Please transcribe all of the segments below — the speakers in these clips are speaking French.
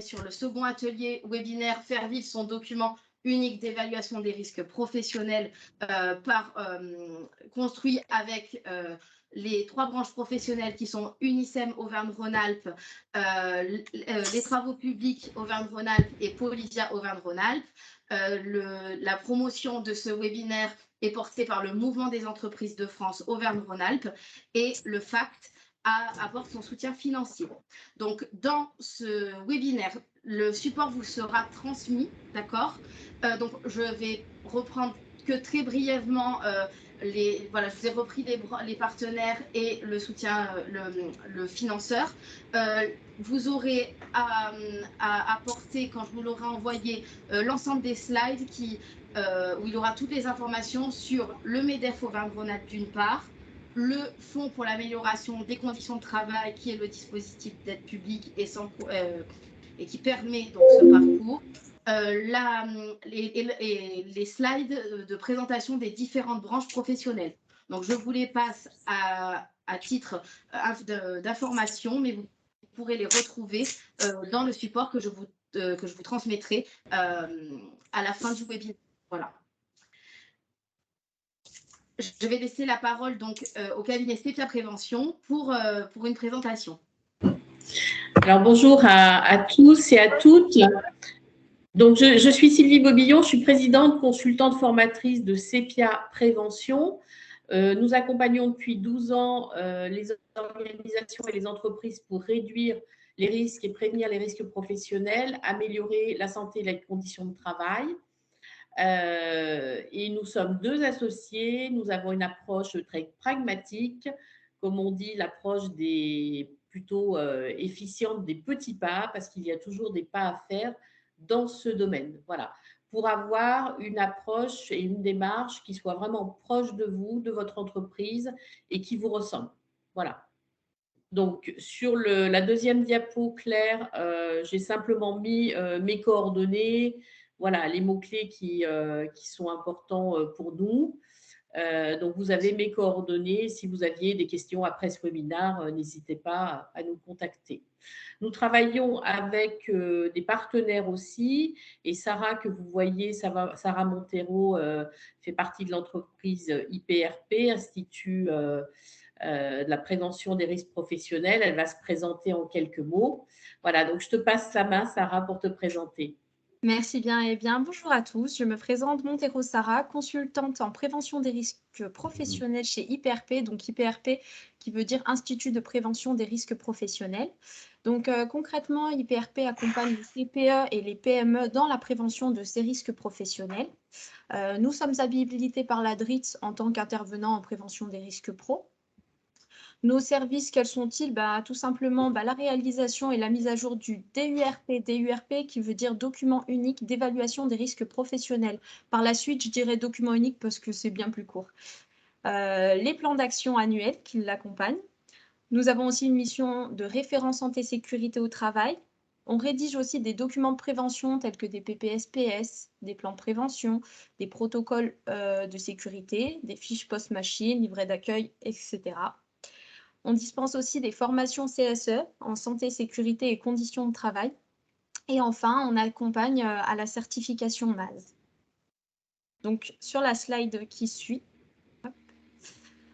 sur le second atelier webinaire faire vivre son document unique d'évaluation des risques professionnels construit avec les 3 branches professionnelles qui sont Unicem Auvergne-Rhône-Alpes, les travaux publics Auvergne-Rhône-Alpes et Polysia Auvergne-Rhône-Alpes. La promotion de ce webinaire est portée par le Mouvement des entreprises de France Auvergne-Rhône-Alpes et le FACT apporte son soutien financier. Donc, dans ce webinaire, le support vous sera transmis, d'accord? Donc, je vais reprendre que très brièvement voilà, je vous ai repris les partenaires et le soutien, le financeur. Vous aurez à apporter, quand je vous l'aurai envoyé, l'ensemble des slides où il y aura toutes les informations sur le MEDEF Auvergne-Rhône-Alpes d'une part, le Fonds pour l'amélioration des conditions de travail, qui est le dispositif d'aide publique et qui permet donc ce parcours. Les slides de présentation des différentes branches professionnelles. Donc, je vous les passe à titre d'information, mais vous pourrez les retrouver dans le support que je vous transmettrai à la fin du webinaire. Voilà. Je vais laisser la parole donc au cabinet Sepia Prévention pour une présentation. Alors, bonjour à tous et à toutes. Donc, je suis Sylvie Bobillon, je suis présidente consultante formatrice de Sepia Prévention. Nous accompagnons depuis 12 ans les organisations et les entreprises pour réduire les risques et prévenir les risques professionnels, améliorer la santé et les conditions de travail. Et nous sommes 2 associés, nous avons une approche très pragmatique, comme on dit, l'approche plutôt efficiente des petits pas, parce qu'il y a toujours des pas à faire dans ce domaine. Voilà, pour avoir une approche et une démarche qui soit vraiment proche de vous, de votre entreprise et qui vous ressemble. Voilà. Donc, sur la deuxième diapo, Claire, j'ai simplement mis mes coordonnées, voilà, les mots-clés qui sont importants pour nous. Donc, vous avez mes coordonnées. Si vous aviez des questions après ce webinaire, n'hésitez pas à nous contacter. Nous travaillons avec des partenaires aussi. Et Sarah, que vous voyez, Sarah Montero, fait partie de l'entreprise IPRP, Institut de la prévention des risques professionnels. Elle va se présenter en quelques mots. Voilà, donc je te passe la main, Sarah, pour te présenter. Merci bien et bien. Bonjour à tous. Je me présente Montero Sarah, consultante en prévention des risques professionnels chez IPRP. Donc IPRP qui veut dire Institut de prévention des risques professionnels. Donc concrètement, IPRP accompagne les TPE et les PME dans la prévention de ces risques professionnels. Nous sommes habilités par la DRITS en tant qu'intervenant en prévention des risques pro. Nos services, quels sont-ils? Tout simplement la réalisation et la mise à jour du DURP qui veut dire document unique d'évaluation des risques professionnels. Par la suite, je dirais document unique parce que c'est bien plus court. Les plans d'action annuels qui l'accompagnent. Nous avons aussi une mission de référent santé-sécurité au travail. On rédige aussi des documents de prévention tels que des PPS-PS, des plans de prévention, des protocoles de sécurité, des fiches post-machine, livrets d'accueil, etc. On dispense aussi des formations CSE en santé, sécurité et conditions de travail. Et enfin, on accompagne à la certification MAS. Donc, sur la slide qui suit,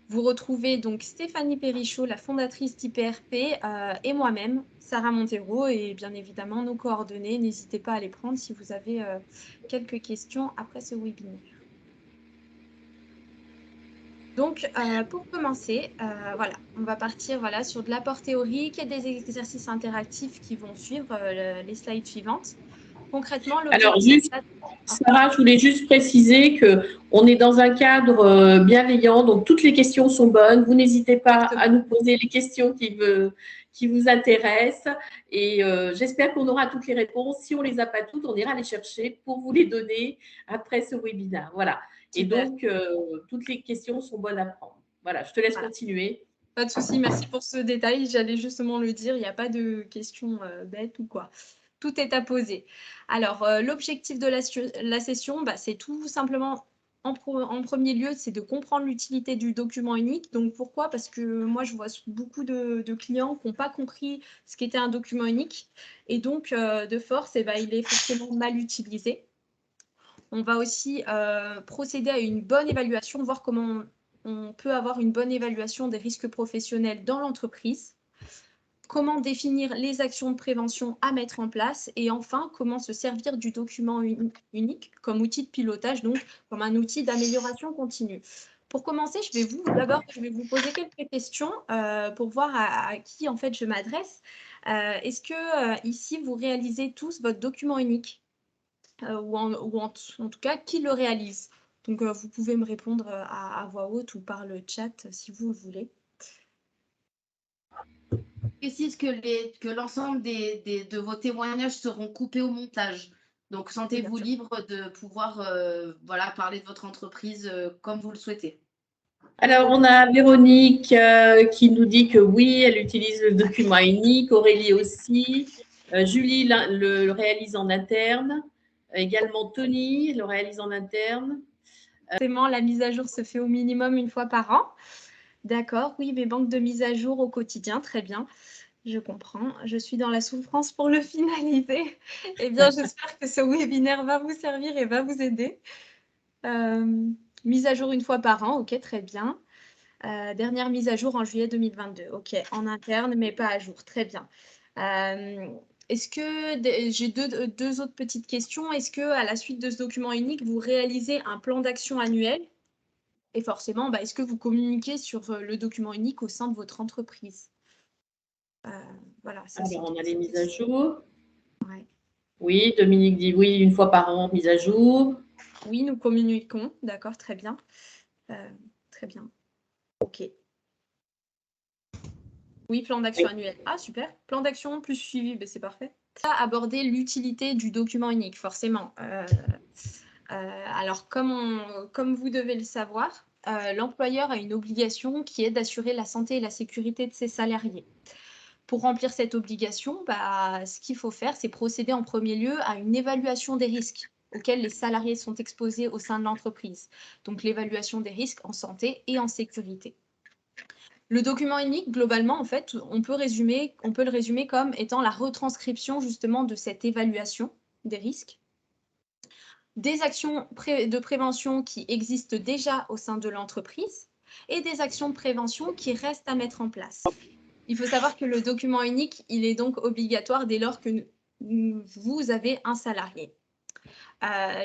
vous retrouvez donc Stéphanie Perrichot, la fondatrice d'IPRP, et moi-même, Sarah Montero, et bien évidemment nos coordonnées. N'hésitez pas à les prendre si vous avez quelques questions après ce webinaire. Donc, pour commencer, voilà, on va partir sur de l'apport théorique et des exercices interactifs qui vont suivre les slides suivantes. Concrètement, alors, juste, Sarah, je voulais juste préciser qu'on est dans un cadre bienveillant, donc toutes les questions sont bonnes. Vous n'hésitez pas à nous poser les questions qui vous intéressent. Et j'espère qu'on aura toutes les réponses. Si on ne les a pas toutes, on ira les chercher pour vous les donner après ce webinaire. Voilà. Et donc, toutes les questions sont bonnes à prendre. Voilà, je te laisse continuer. Pas de souci, merci pour ce détail. J'allais justement le dire, il n'y a pas de questions bêtes ou quoi. Tout est à poser. Alors, l'objectif de la session, c'est tout simplement en premier lieu, c'est de comprendre l'utilité du document unique. Donc, pourquoi? Parce que moi, je vois beaucoup de clients qui n'ont pas compris ce qu'était un document unique. Et donc, de force, eh ben, il est forcément mal utilisé. On va aussi procéder à une bonne évaluation, voir comment on peut avoir une bonne évaluation des risques professionnels dans l'entreprise. Comment définir les actions de prévention à mettre en place et enfin, comment se servir du document unique comme outil de pilotage, donc comme un outil d'amélioration continue. Pour commencer, je vais vous poser quelques questions pour voir à qui en fait je m'adresse. Est-ce que ici, vous réalisez tous votre document unique ou en tout cas, qui le réalise? Donc, vous pouvez me répondre à voix haute ou par le chat si vous le voulez. Précise que l'ensemble de vos témoignages seront coupés au montage. Donc, sentez-vous libre de pouvoir parler de votre entreprise comme vous le souhaitez. Alors, on a Véronique qui nous dit que oui, elle utilise le document unique, Aurélie aussi, Julie le réalise en interne, également Tony le réalise en interne. La mise à jour se fait au minimum une fois par an. D'accord, oui, mes banques de mise à jour au quotidien, très bien. Je comprends. Je suis dans la souffrance pour le finaliser. Eh bien, j'espère que ce webinaire va vous servir et va vous aider. Mise à jour une fois par an, ok, très bien. Dernière mise à jour en juillet 2022, ok, en interne, mais pas à jour, très bien. Est-ce que, j'ai deux autres petites questions. Est-ce que à la suite de ce document unique, vous réalisez un plan d'action annuel? Et forcément, est-ce que vous communiquez sur le document unique au sein de votre entreprise? Voilà, ça, alors, on a les mises à jour. Ouais. Oui, Dominique dit oui, une fois par an, mise à jour. Oui, nous communiquons, d'accord, très bien. Très bien. Ok. Oui, plan d'action annuel. Ah, super. Plan d'action plus suivi, c'est parfait. Aborder l'utilité du document unique, forcément. Alors, comme vous devez le savoir, l'employeur a une obligation qui est d'assurer la santé et la sécurité de ses salariés. Pour remplir cette obligation, ce qu'il faut faire, c'est procéder en premier lieu à une évaluation des risques auxquels les salariés sont exposés au sein de l'entreprise. Donc, l'évaluation des risques en santé et en sécurité. Le document unique, globalement, en fait, on peut le résumer comme étant la retranscription justement de cette évaluation des risques, des actions de prévention qui existent déjà au sein de l'entreprise et des actions de prévention qui restent à mettre en place. Il faut savoir que le document unique, il est donc obligatoire dès lors que vous avez un salarié.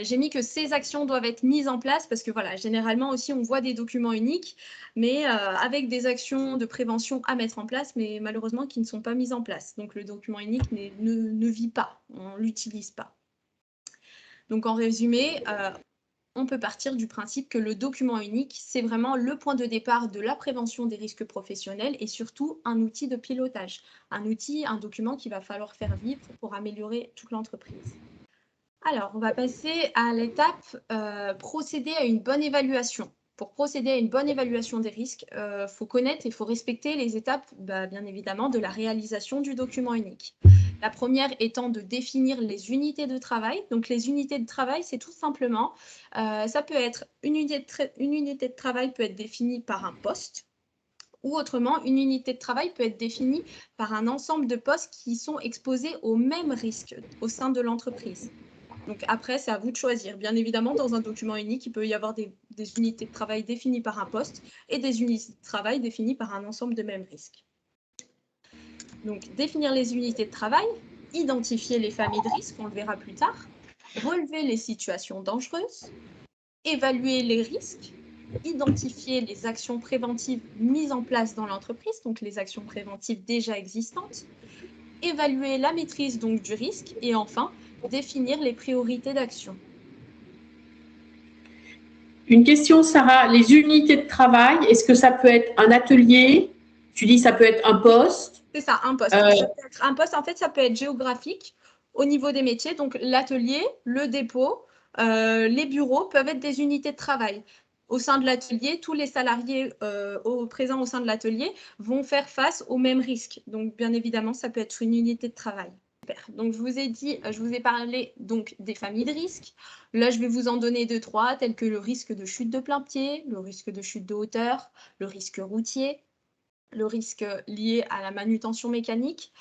J'ai mis que ces actions doivent être mises en place parce que voilà, généralement aussi on voit des documents uniques, mais avec des actions de prévention à mettre en place, mais malheureusement qui ne sont pas mises en place. Donc le document unique ne vit pas, on ne l'utilise pas. Donc en résumé, on peut partir du principe que le document unique, c'est vraiment le point de départ de la prévention des risques professionnels et surtout un outil de pilotage, un document qu'il va falloir faire vivre pour améliorer toute l'entreprise. Alors, on va passer à l'étape procéder à une bonne évaluation. Pour procéder à une bonne évaluation des risques, il faut connaître et il faut respecter les étapes, bien évidemment, de la réalisation du document unique. La première étant de définir les unités de travail. Donc, les unités de travail, c'est tout simplement, ça peut être une unité de travail peut être définie par un poste, ou autrement, une unité de travail peut être définie par un ensemble de postes qui sont exposés aux mêmes risques au sein de l'entreprise. Donc après, c'est à vous de choisir. Bien évidemment, dans un document unique, il peut y avoir des unités de travail définies par un poste et des unités de travail définies par un ensemble de mêmes risques. Donc, définir les unités de travail, identifier les familles de risques, on le verra plus tard, relever les situations dangereuses, évaluer les risques, identifier les actions préventives mises en place dans l'entreprise, donc les actions préventives déjà existantes, évaluer la maîtrise donc du risque et enfin, définir les priorités d'action. Une question, Sarah, les unités de travail, est-ce que ça peut être un atelier? Tu dis ça peut être un poste? C'est ça, un poste. Ça peut être un poste, en fait, ça peut être géographique au niveau des métiers. Donc, l'atelier, le dépôt, les bureaux peuvent être des unités de travail. Au sein de l'atelier, tous les salariés présents au sein de l'atelier vont faire face aux mêmes risques. Donc, bien évidemment, ça peut être une unité de travail. Super. Donc, je vous ai parlé donc des familles de risques. Là, je vais vous en donner 2-3, tels que le risque de chute de plein pied, le risque de chute de hauteur, le risque routier, le risque lié à la manutention mécanique.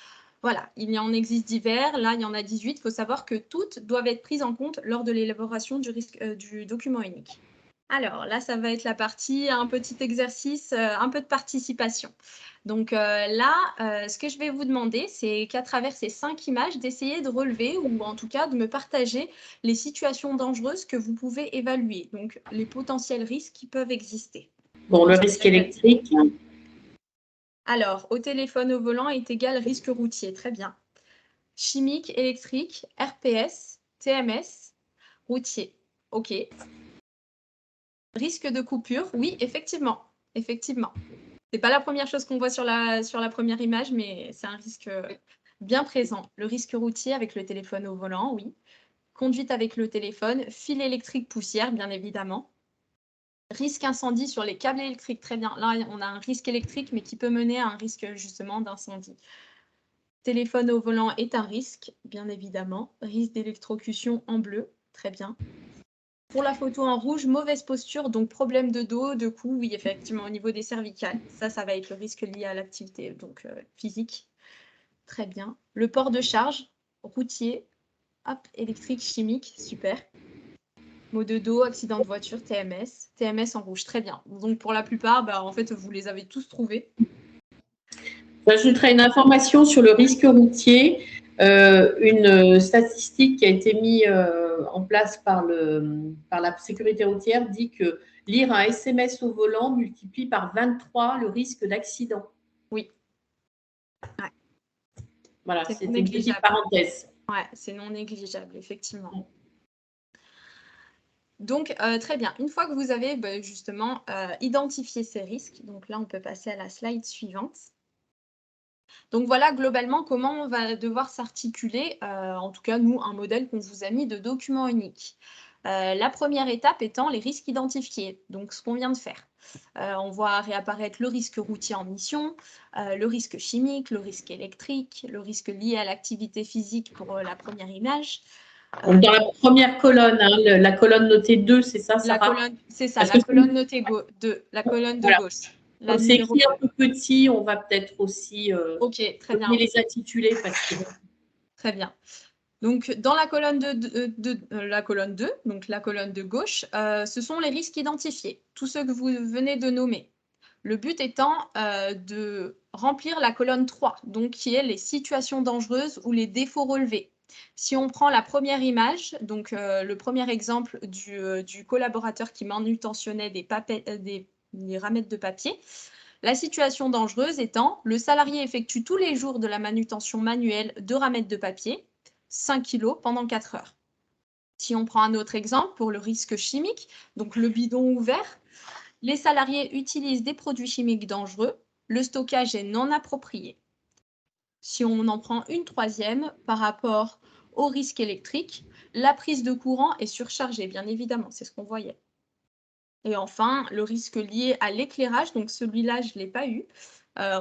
Voilà, il y en existe divers. Là, il y en a 18. Il faut savoir que toutes doivent être prises en compte lors de l'élaboration du document unique. Alors là, ça va être la partie, un petit exercice, un peu de participation. Donc là, ce que je vais vous demander, c'est qu'à travers ces 5 images, d'essayer de relever ou en tout cas de me partager les situations dangereuses que vous pouvez évaluer, donc les potentiels risques qui peuvent exister. Bon, le risque électrique. Alors, au téléphone au volant est égal risque routier, très bien. Chimique, électrique, RPS, TMS, routier. OK. Risque de coupure, oui, effectivement. Effectivement. C'est pas la première chose qu'on voit sur la première image, mais c'est un risque bien présent. Le risque routier avec le téléphone au volant, oui. Conduite avec le téléphone, fil électrique poussière, bien évidemment. Risque incendie sur les câbles électriques, très bien. Là, on a un risque électrique, mais qui peut mener à un risque justement d'incendie. Téléphone au volant est un risque, bien évidemment. Risque d'électrocution en bleu, très bien. Pour la photo en rouge, mauvaise posture, donc problème de dos, de cou, oui, effectivement, au niveau des cervicales. Ça va être le risque lié à l'activité donc physique. Très bien. Le port de charge, routier, hop, électrique, chimique, super. Maux de dos, accident de voiture, TMS. TMS en rouge, très bien. Donc pour la plupart, en fait, vous les avez tous trouvés. J'ajouterai une information sur le risque routier. Une statistique qui a été mise en place par la sécurité routière dit que lire un SMS au volant multiplie par 23 le risque d'accident. Oui. Ouais. Voilà, c'était une petite parenthèse. Ouais, c'est non négligeable, effectivement. Donc, très bien. Une fois que vous avez justement identifié ces risques, donc là, on peut passer à la slide suivante. Donc voilà globalement comment on va devoir s'articuler, en tout cas nous, un modèle qu'on vous a mis de document unique. La première étape étant les risques identifiés, donc ce qu'on vient de faire. On voit réapparaître le risque routier en mission, le risque chimique, le risque électrique, le risque lié à l'activité physique pour la première image. Donc dans la première colonne, hein, la colonne notée 2, c'est ça, Sarah? C'est ça, la colonne notée 2, la colonne de gauche. Comme c'est écrit un peu petit, on va peut-être aussi très bien. les intituler. Très bien. Donc, dans la colonne la colonne 2, donc la colonne de gauche, ce sont les risques identifiés, tous ceux que vous venez de nommer. Le but étant de remplir la colonne 3, donc qui est les situations dangereuses ou les défauts relevés. Si on prend la première image, donc le premier exemple du collaborateur qui manutentionnait des ramettes de papier, la situation dangereuse étant le salarié effectue tous les jours de la manutention manuelle de ramettes de papier, 5 kg pendant 4 heures. Si on prend un autre exemple pour le risque chimique, donc le bidon ouvert, les salariés utilisent des produits chimiques dangereux, le stockage est non approprié. Si on en prend une troisième par rapport au risque électrique, la prise de courant est surchargée, bien évidemment, c'est ce qu'on voyait. Et enfin, le risque lié à l'éclairage, donc celui-là, je ne l'ai pas eu,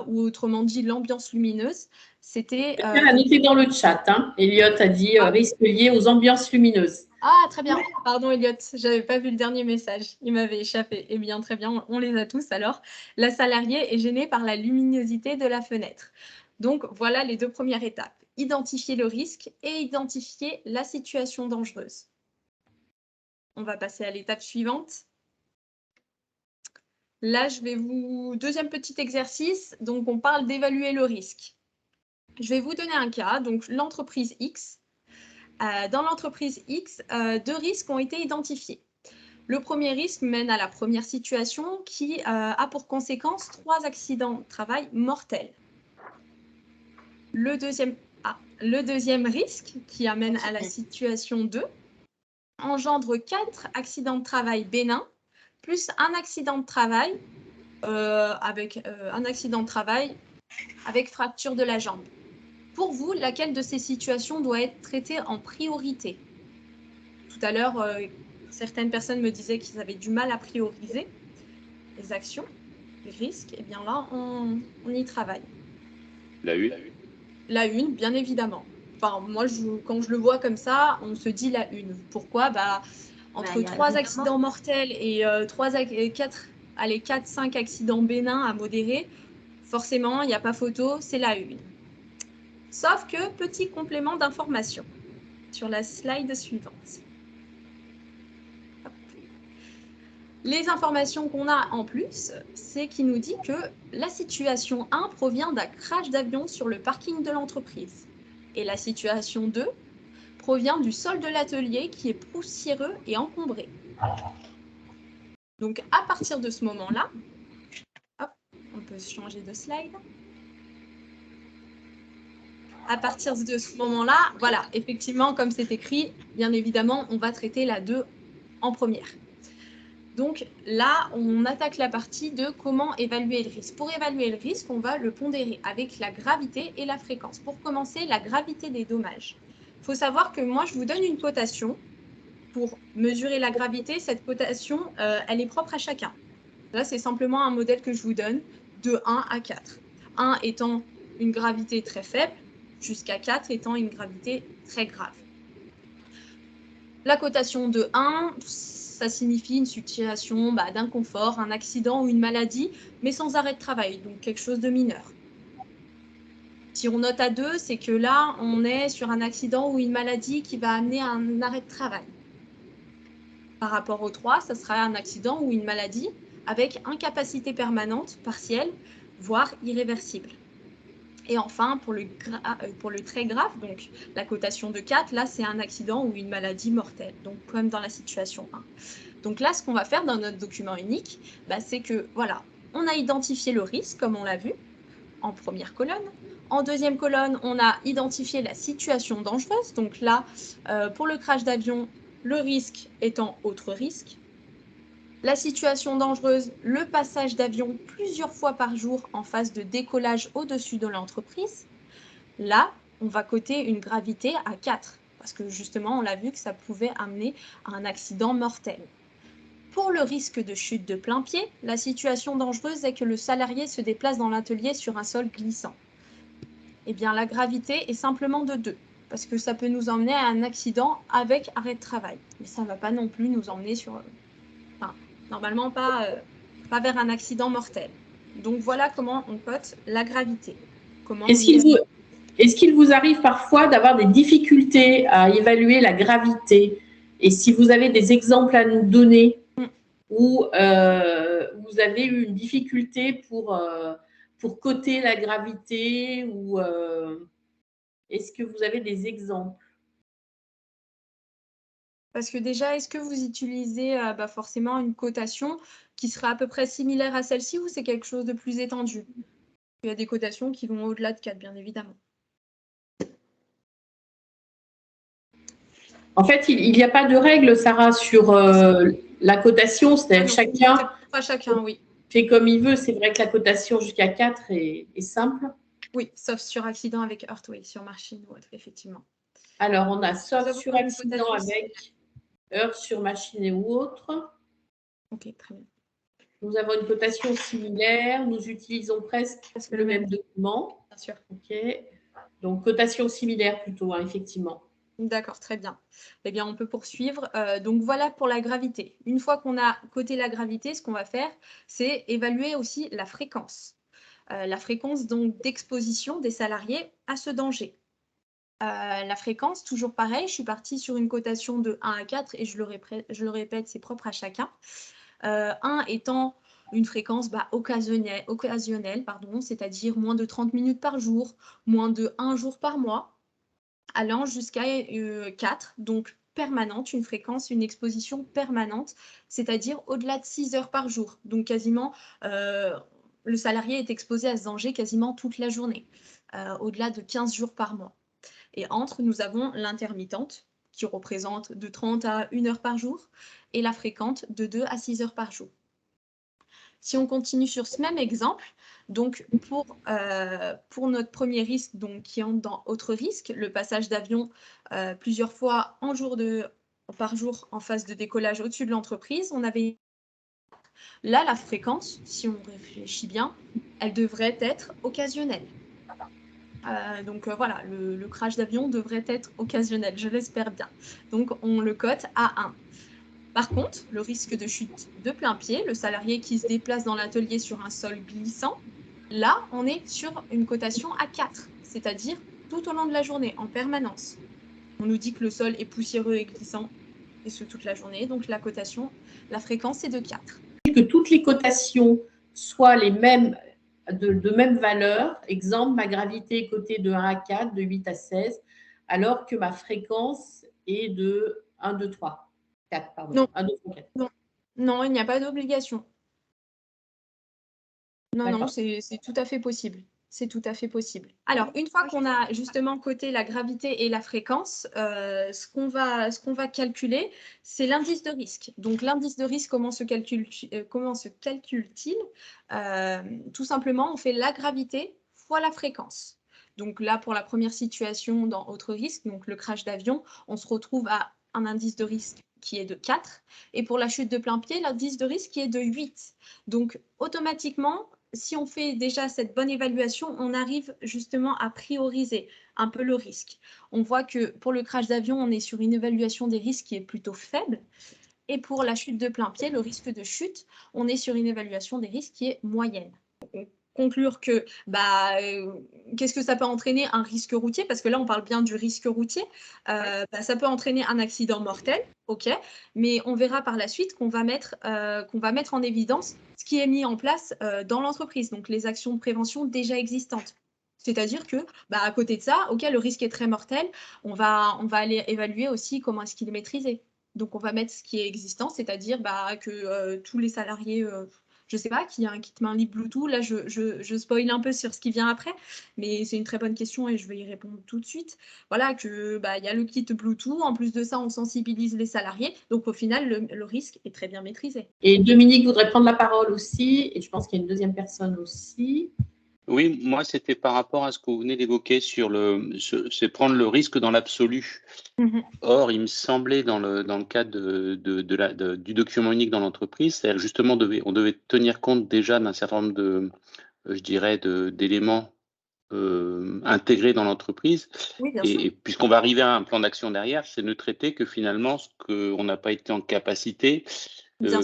ou autrement dit l'ambiance lumineuse, c'était… Elle a noté dans le chat, hein. Elliot a dit risque lié aux ambiances lumineuses. Ah, très bien. Pardon, Elliot, je n'avais pas vu le dernier message. Il m'avait échappé. Eh bien, très bien, on les a tous alors. La salariée est gênée par la luminosité de la fenêtre. Donc, voilà les 2 premières étapes. Identifier le risque et identifier la situation dangereuse. On va passer à l'étape suivante. Là, je vais deuxième petit exercice. Donc, on parle d'évaluer le risque. Je vais vous donner un cas. Donc, l'entreprise X. Dans l'entreprise X, 2 risques ont été identifiés. Le premier risque mène à la première situation qui a pour conséquence 3 accidents de travail mortels. Le deuxième risque qui amène à la situation 2 engendre 4 accidents de travail bénins plus un accident de travail avec fracture de la jambe. Pour vous, laquelle de ces situations doit être traitée en priorité? Tout à l'heure, certaines personnes me disaient qu'ils avaient du mal à prioriser les actions, les risques. Et bien là, on y travaille. La une. La une, bien évidemment. enfin, moi, quand je le vois comme ça, on se dit la une. Pourquoi? Entre 3 accidents mortels et 4-5 accidents bénins à modérés, forcément, il n'y a pas photo, c'est la une. Sauf que, petit complément d'information sur la slide suivante. Hop. Les informations qu'on a en plus, c'est qu'il nous dit que la situation 1 provient d'un crash d'avion sur le parking de l'entreprise. Et la situation 2 provient du sol de l'atelier qui est poussiéreux et encombré. Donc, à partir de ce moment-là, on peut changer de slide. À partir de ce moment-là, voilà, effectivement, comme c'est écrit, bien évidemment, on va traiter la 2 en première. Donc là, on attaque la partie de comment évaluer le risque. Pour évaluer le risque, on va le pondérer avec la gravité et la fréquence. Pour commencer, la gravité des dommages. Il faut savoir que moi, je vous donne une cotation. Pour mesurer la gravité, cette cotation, elle est propre à chacun. Là, c'est simplement un modèle que je vous donne de 1 à 4. 1 étant une gravité très faible, jusqu'à 4 étant une gravité très grave. La cotation de 1, ça signifie une situation d'inconfort, un accident ou une maladie, mais sans arrêt de travail, donc quelque chose de mineur. Si on note à 2, c'est que là, on est sur un accident ou une maladie qui va amener à un arrêt de travail. Par rapport au 3, ça sera un accident ou une maladie avec incapacité permanente, partielle, voire irréversible. Et enfin, pour le très grave, donc la cotation de 4, là, c'est un accident ou une maladie mortelle, donc comme dans la situation 1. Donc là, ce qu'on va faire dans notre document unique, c'est que, voilà, on a identifié le risque, comme on l'a vu, en première colonne. En deuxième colonne, on a identifié la situation dangereuse. Donc là, pour le crash d'avion, le risque étant autre risque. La situation dangereuse, le passage d'avion plusieurs fois par jour en phase de décollage au-dessus de l'entreprise. Là, on va coter une gravité à 4, parce que justement, on l'a vu que ça pouvait amener à un accident mortel. Pour le risque de chute de plein pied, la situation dangereuse est que le salarié se déplace dans l'atelier sur un sol glissant. Eh bien, la gravité est simplement de 2, parce que ça peut nous emmener à un accident avec arrêt de travail. Mais ça ne va pas non plus nous emmener sur... normalement, pas vers un accident mortel. Donc, voilà comment on cote la gravité. Est-ce qu'il vous arrive parfois d'avoir des difficultés à évaluer la gravité? Et si vous avez des exemples à nous donner où vous avez eu une difficulté pour coter la gravité, ou est-ce que vous avez des exemples? Parce que déjà, est-ce que vous utilisez forcément une cotation qui sera à peu près similaire à celle-ci, ou c'est quelque chose de plus étendu? Il y a des cotations qui vont au-delà de 4, bien évidemment. En fait, il n'y a pas de règle, Sarah, sur la cotation. C'est-à-dire chacun, oui. Fait comme il veut. C'est vrai que la cotation jusqu'à 4 est simple. Oui, sauf sur accident avec heurt, oui, sur machine ou autre, effectivement. Alors, on a sauf sur accident avec heurt sur machine ou autre. Ok, très bien. Nous avons une cotation similaire. Nous utilisons presque le même document. Bien sûr. Ok. Donc, cotation similaire plutôt, effectivement. D'accord, très bien. Eh bien, on peut poursuivre. Donc, voilà pour la gravité. Une fois qu'on a coté la gravité, ce qu'on va faire, c'est évaluer aussi la fréquence. La fréquence donc d'exposition des salariés à ce danger. La fréquence, toujours pareil, je suis partie sur une cotation de 1 à 4 et je le répète, c'est propre à chacun. 1 étant une fréquence occasionnelle, c'est-à-dire moins de 30 minutes par jour, moins de 1 jour par mois, allant jusqu'à 4, donc permanente, une fréquence, une exposition permanente, c'est-à-dire au-delà de 6 heures par jour. Donc quasiment, le salarié est exposé à ce danger quasiment toute la journée, au-delà de 15 jours par mois. Et entre, nous avons l'intermittente, qui représente de 30 à 1 heure par jour, et la fréquente de 2 à 6 heures par jour. Si on continue sur ce même exemple, donc pour notre premier risque, donc qui entre dans autre risque, le passage d'avion plusieurs fois par jour en phase de décollage au-dessus de l'entreprise, on avait là la fréquence, si on réfléchit bien, elle devrait être occasionnelle. Donc voilà, le crash d'avion devrait être occasionnel, je l'espère bien. Donc on le cote à 1. Par contre, le risque de chute de plein pied, le salarié qui se déplace dans l'atelier sur un sol glissant, là, on est sur une cotation à 4, c'est-à-dire tout au long de la journée, en permanence. On nous dit que le sol est poussiéreux et glissant, et ce toute la journée, donc la cotation, la fréquence est de 4. Que toutes les cotations soient les mêmes, de même valeur. Exemple, ma gravité est cotée de 1 à 4, de 8 à 16, alors que ma fréquence est de 1, 2, 3. 4, pardon. Non. 1, 2, 3, 4. Non, il n'y a pas d'obligation. Non, D'accord. c'est tout à fait possible. C'est tout à fait possible. Alors, une fois qu'on a justement coté la gravité et la fréquence, ce qu'on va calculer, c'est l'indice de risque. Donc, l'indice de risque, comment se calcule-t-il? Tout simplement, on fait la gravité fois la fréquence. Donc là, pour la première situation dans autre risque, donc le crash d'avion, on se retrouve à un indice de risque qui est de 4. Et pour la chute de plein pied, l'indice de risque qui est de 8. Donc, automatiquement, si on fait déjà cette bonne évaluation, on arrive justement à prioriser un peu le risque. On voit que pour le crash d'avion, on est sur une évaluation des risques qui est plutôt faible. Et pour la chute de plein pied, le risque de chute, on est sur une évaluation des risques qui est moyenne. Conclure que qu'est-ce que ça peut entraîner un risque routier, parce que là on parle bien du risque routier, ça peut entraîner un accident mortel, ok, mais on verra par la suite qu'on va mettre en évidence ce qui est mis en place dans l'entreprise, donc les actions de prévention déjà existantes. C'est-à-dire que, à côté de ça, ok, le risque est très mortel, on va aller évaluer aussi comment est-ce qu'il est maîtrisé. Donc on va mettre ce qui est existant, c'est-à-dire que tous les salariés je ne sais pas, qu'il y a un kit main libre Bluetooth. Là, je spoil un peu sur ce qui vient après, mais c'est une très bonne question et je vais y répondre tout de suite. Voilà, que il y a le kit Bluetooth. En plus de ça, on sensibilise les salariés. Donc, au final, le risque est très bien maîtrisé. Et Dominique voudrait prendre la parole aussi, et je pense qu'il y a une deuxième personne aussi. Oui, moi, c'était par rapport à ce que vous venez d'évoquer sur c'est prendre le risque dans l'absolu. Or, il me semblait dans le cadre du document unique dans l'entreprise, c'est-à-dire justement, on devait tenir compte déjà d'un certain nombre d'éléments intégrés dans l'entreprise. Oui, bien sûr. Et puisqu'on va arriver à un plan d'action derrière, c'est ne traiter que finalement ce qu'on n'a pas été en capacité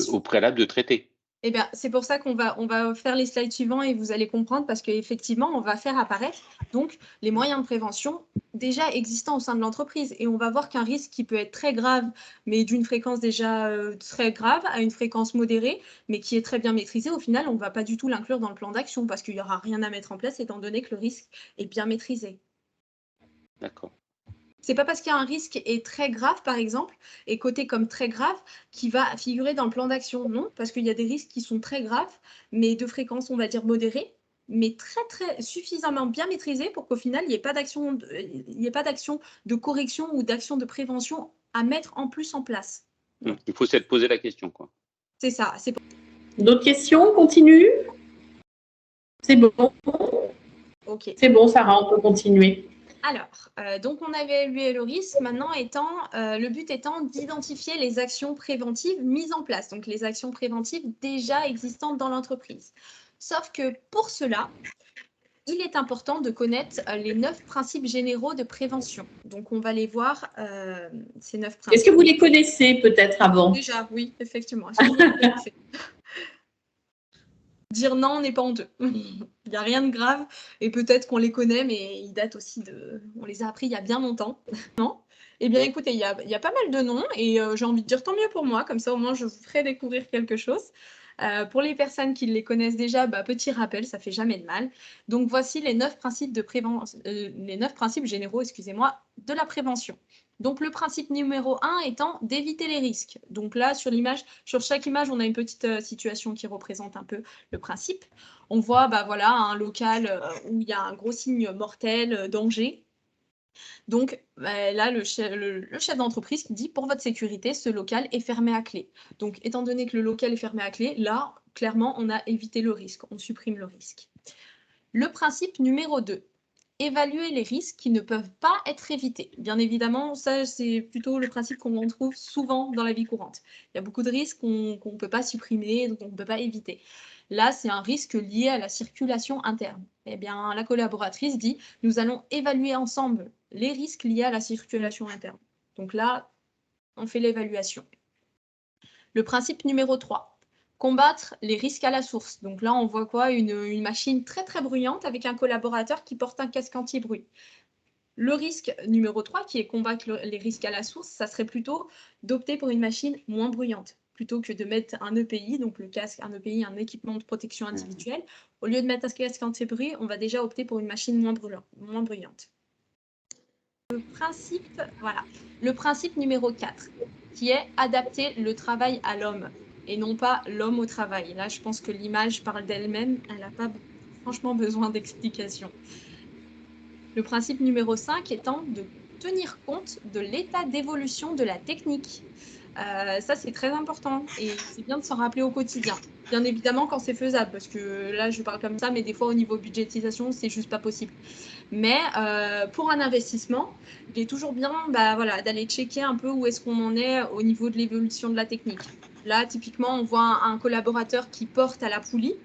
au préalable de traiter. Eh bien, c'est pour ça qu'on va faire les slides suivants et vous allez comprendre parce qu'effectivement, on va faire apparaître donc les moyens de prévention déjà existants au sein de l'entreprise. Et on va voir qu'un risque qui peut être très grave, mais d'une fréquence déjà très grave à une fréquence modérée, mais qui est très bien maîtrisée, au final, on ne va pas du tout l'inclure dans le plan d'action parce qu'il n'y aura rien à mettre en place étant donné que le risque est bien maîtrisé. D'accord. C'est pas parce qu'il y a un risque est très grave, par exemple, et coté comme très grave, qui va figurer dans le plan d'action. Non, parce qu'il y a des risques qui sont très graves, mais de fréquence, on va dire, modérée, mais très suffisamment bien maîtrisée pour qu'au final, il n'y ait pas d'action de correction ou d'action de prévention à mettre en plus en place. Il faut se poser la question, quoi. C'est ça. D'autres questions? On continue? C'est bon. Ok. C'est bon, Sarah, on peut continuer. Alors, donc on avait évalué le risque, maintenant le but étant d'identifier les actions préventives mises en place, donc les actions préventives déjà existantes dans l'entreprise. Sauf que pour cela, il est important de connaître les 9 principes généraux de prévention. Donc on va les voir, ces 9 principes. Est-ce que vous les connaissez peut-être avant? Déjà, oui, effectivement. Dire non, on n'est pas honteux. Il n'y a rien de grave et peut-être qu'on les connaît, mais ils datent aussi on les a appris il y a bien longtemps. Non? Eh bien, écoutez, il y a pas mal de noms et j'ai envie de dire tant mieux pour moi, comme ça au moins je vous ferai découvrir quelque chose. Pour les personnes qui les connaissent déjà, petit rappel, ça fait jamais de mal. Donc voici les 9 principes les 9 principes généraux, excusez-moi, de la prévention. Donc, le principe numéro 1 étant d'éviter les risques. Donc là, sur chaque image, on a une petite situation qui représente un peu le principe. On voit voilà, un local où il y a un gros signe mortel, danger. Donc là, le chef d'entreprise qui dit, pour votre sécurité, ce local est fermé à clé. Donc, étant donné que le local est fermé à clé, là, clairement, on a évité le risque, on supprime le risque. Le principe numéro 2. Évaluer les risques qui ne peuvent pas être évités. Bien évidemment, ça, c'est plutôt le principe qu'on retrouve souvent dans la vie courante. Il y a beaucoup de risques qu'on ne peut pas supprimer, donc on ne peut pas éviter. Là, c'est un risque lié à la circulation interne. Eh bien, la collaboratrice dit, nous allons évaluer ensemble les risques liés à la circulation interne. Donc là, on fait l'évaluation. Le principe numéro 3, combattre les risques à la source. Donc là, on voit quoi? Une machine très, très bruyante avec un collaborateur qui porte un casque anti-bruit. Le risque numéro 3, qui est combattre les risques à la source, ça serait plutôt d'opter pour une machine moins bruyante, plutôt que de mettre un EPI, donc le casque, un EPI, un équipement de protection individuelle. Au lieu de mettre un casque anti-bruit, on va déjà opter pour une machine moins bruyante. Le principe numéro 4, qui est adapter le travail à l'homme et non pas l'homme au travail. Là, je pense que l'image parle d'elle-même, elle n'a pas franchement besoin d'explication. Le principe numéro 5 étant de tenir compte de l'état d'évolution de la technique. Ça, c'est très important et c'est bien de s'en rappeler au quotidien. Bien évidemment, quand c'est faisable, parce que là, je parle comme ça, mais des fois, au niveau budgétisation, c'est juste pas possible. Mais pour un investissement, il est toujours bien d'aller checker un peu où est-ce qu'on en est au niveau de l'évolution de la technique. Là, typiquement, on voit un collaborateur qui porte à la poulie.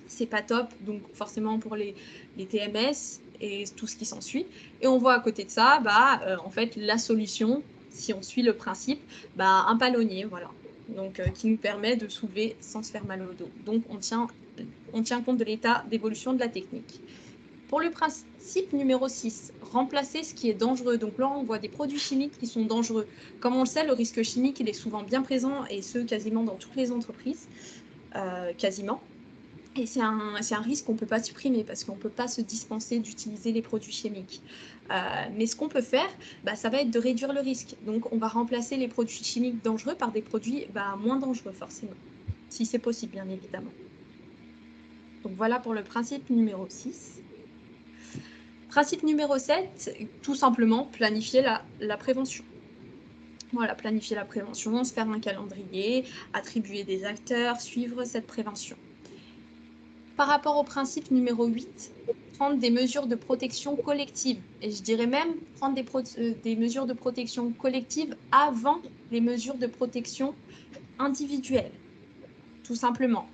C'est pas top, donc forcément pour les TMS et tout ce qui s'ensuit. Et on voit à côté de ça, en fait, la solution, si on suit le principe, un palonnier, voilà. Donc, qui nous permet de soulever sans se faire mal au dos. Donc, on tient compte de l'état d'évolution de la technique. Pour le principe numéro 6, remplacer ce qui est dangereux. Donc là, on voit des produits chimiques qui sont dangereux. Comme on le sait, le risque chimique, il est souvent bien présent, et ce, quasiment dans toutes les entreprises, quasiment. Et c'est un risque qu'on ne peut pas supprimer parce qu'on ne peut pas se dispenser d'utiliser les produits chimiques. Mais ce qu'on peut faire, ça va être de réduire le risque. Donc, on va remplacer les produits chimiques dangereux par des produits moins dangereux, forcément. Si c'est possible, bien évidemment. Donc, voilà pour le principe numéro 6. Principe numéro 7, tout simplement, planifier la prévention. Voilà, planifier la prévention, se faire un calendrier, attribuer des acteurs, suivre cette prévention. Par rapport au principe numéro 8, prendre des mesures de protection collective. Et je dirais même prendre des mesures de protection collective avant les mesures de protection individuelle, tout simplement.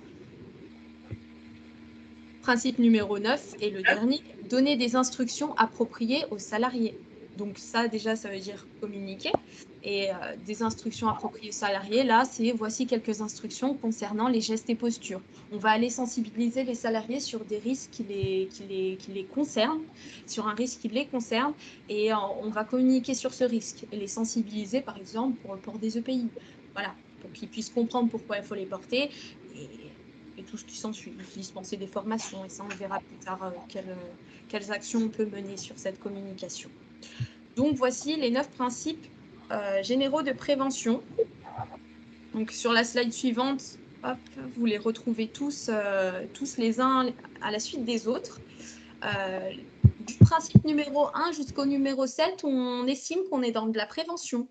Principe numéro 9 et le dernier, donner des instructions appropriées aux salariés. Donc ça, déjà, ça veut dire communiquer. Et des instructions appropriées aux salariés, là, c'est voici quelques instructions concernant les gestes et postures. On va aller sensibiliser les salariés sur des risques qui les concernent, sur un risque qui les concerne, et on va communiquer sur ce risque et les sensibiliser, par exemple, pour le port des EPI. Voilà, pour qu'ils puissent comprendre pourquoi il faut les porter. Et tout ce qui s'ensuit, dispenser des formations, et ça on verra plus tard quelles actions on peut mener sur cette communication. Donc voici les 9 principes généraux de prévention. Donc sur la slide suivante, hop, vous les retrouvez tous les uns à la suite des autres. Du principe numéro 1 jusqu'au numéro 7, on estime qu'on est dans de la prévention.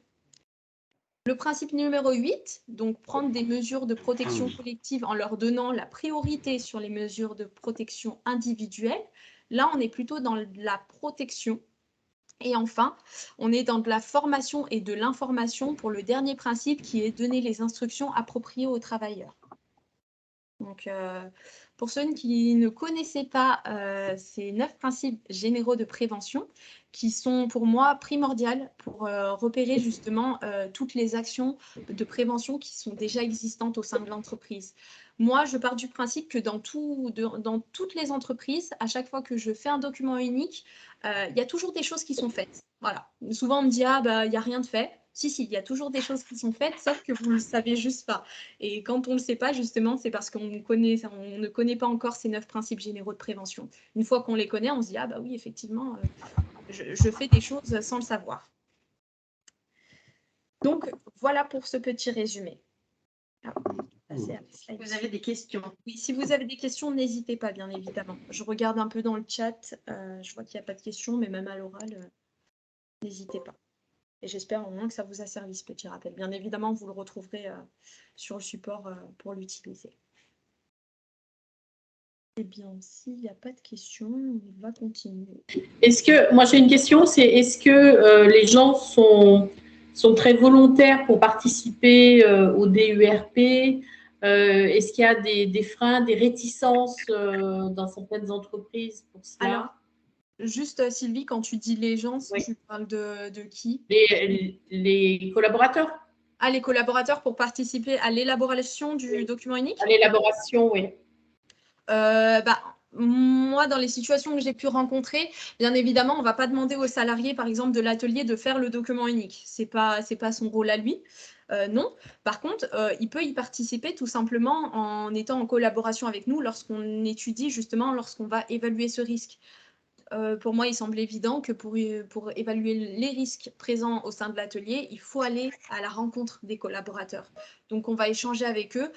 Le principe numéro 8, donc prendre des mesures de protection collective en leur donnant la priorité sur les mesures de protection individuelle. Là, on est plutôt dans la protection. Et enfin, on est dans de la formation et de l'information pour le dernier principe qui est donner les instructions appropriées aux travailleurs. Donc, pour ceux qui ne connaissaient pas ces 9 principes généraux de prévention, qui sont pour moi primordiales pour repérer justement toutes les actions de prévention qui sont déjà existantes au sein de l'entreprise. Moi, je pars du principe que dans toutes les entreprises, à chaque fois que je fais un document unique, il y a toujours des choses qui sont faites. Voilà. Souvent, on me dit « Ah, il n'y a rien de fait ». Si, il y a toujours des choses qui sont faites, sauf que vous ne le savez juste pas. Et quand on ne le sait pas, justement, c'est parce qu'on ne connaît pas encore ces 9 principes généraux de prévention. Une fois qu'on les connaît, on se dit « Ah oui, effectivement, je fais des choses sans le savoir ». Donc, voilà pour ce petit résumé. Vous avez des questions? Oui, si vous avez des questions, n'hésitez pas, bien évidemment. Je regarde un peu dans le chat, je vois qu'il n'y a pas de questions, mais même à l'oral, n'hésitez pas. Et j'espère au moins que ça vous a servi, ce petit rappel. Bien évidemment, vous le retrouverez sur le support pour l'utiliser. Eh bien, s'il n'y a pas de questions, on va continuer. Moi j'ai une question, c'est est-ce que les gens sont très volontaires pour participer au DURP? Est-ce qu'il y a des freins, des réticences dans certaines entreprises pour cela? Alors, juste Sylvie, quand tu dis les gens, Oui. tu parles de qui? Les collaborateurs. Ah, les collaborateurs pour participer à l'élaboration du document unique? À l'élaboration, oui. Moi, dans les situations que j'ai pu rencontrer, bien évidemment, on ne va pas demander aux salariés, par exemple, de l'atelier de faire le document unique. Ce n'est pas son rôle à lui. Non. Par contre, il peut y participer tout simplement en étant en collaboration avec nous lorsqu'on étudie, justement, lorsqu'on va évaluer ce risque. Pour moi, il semble évident que pour évaluer les risques présents au sein de l'atelier, il faut aller à la rencontre des collaborateurs. Donc, on va échanger avec eux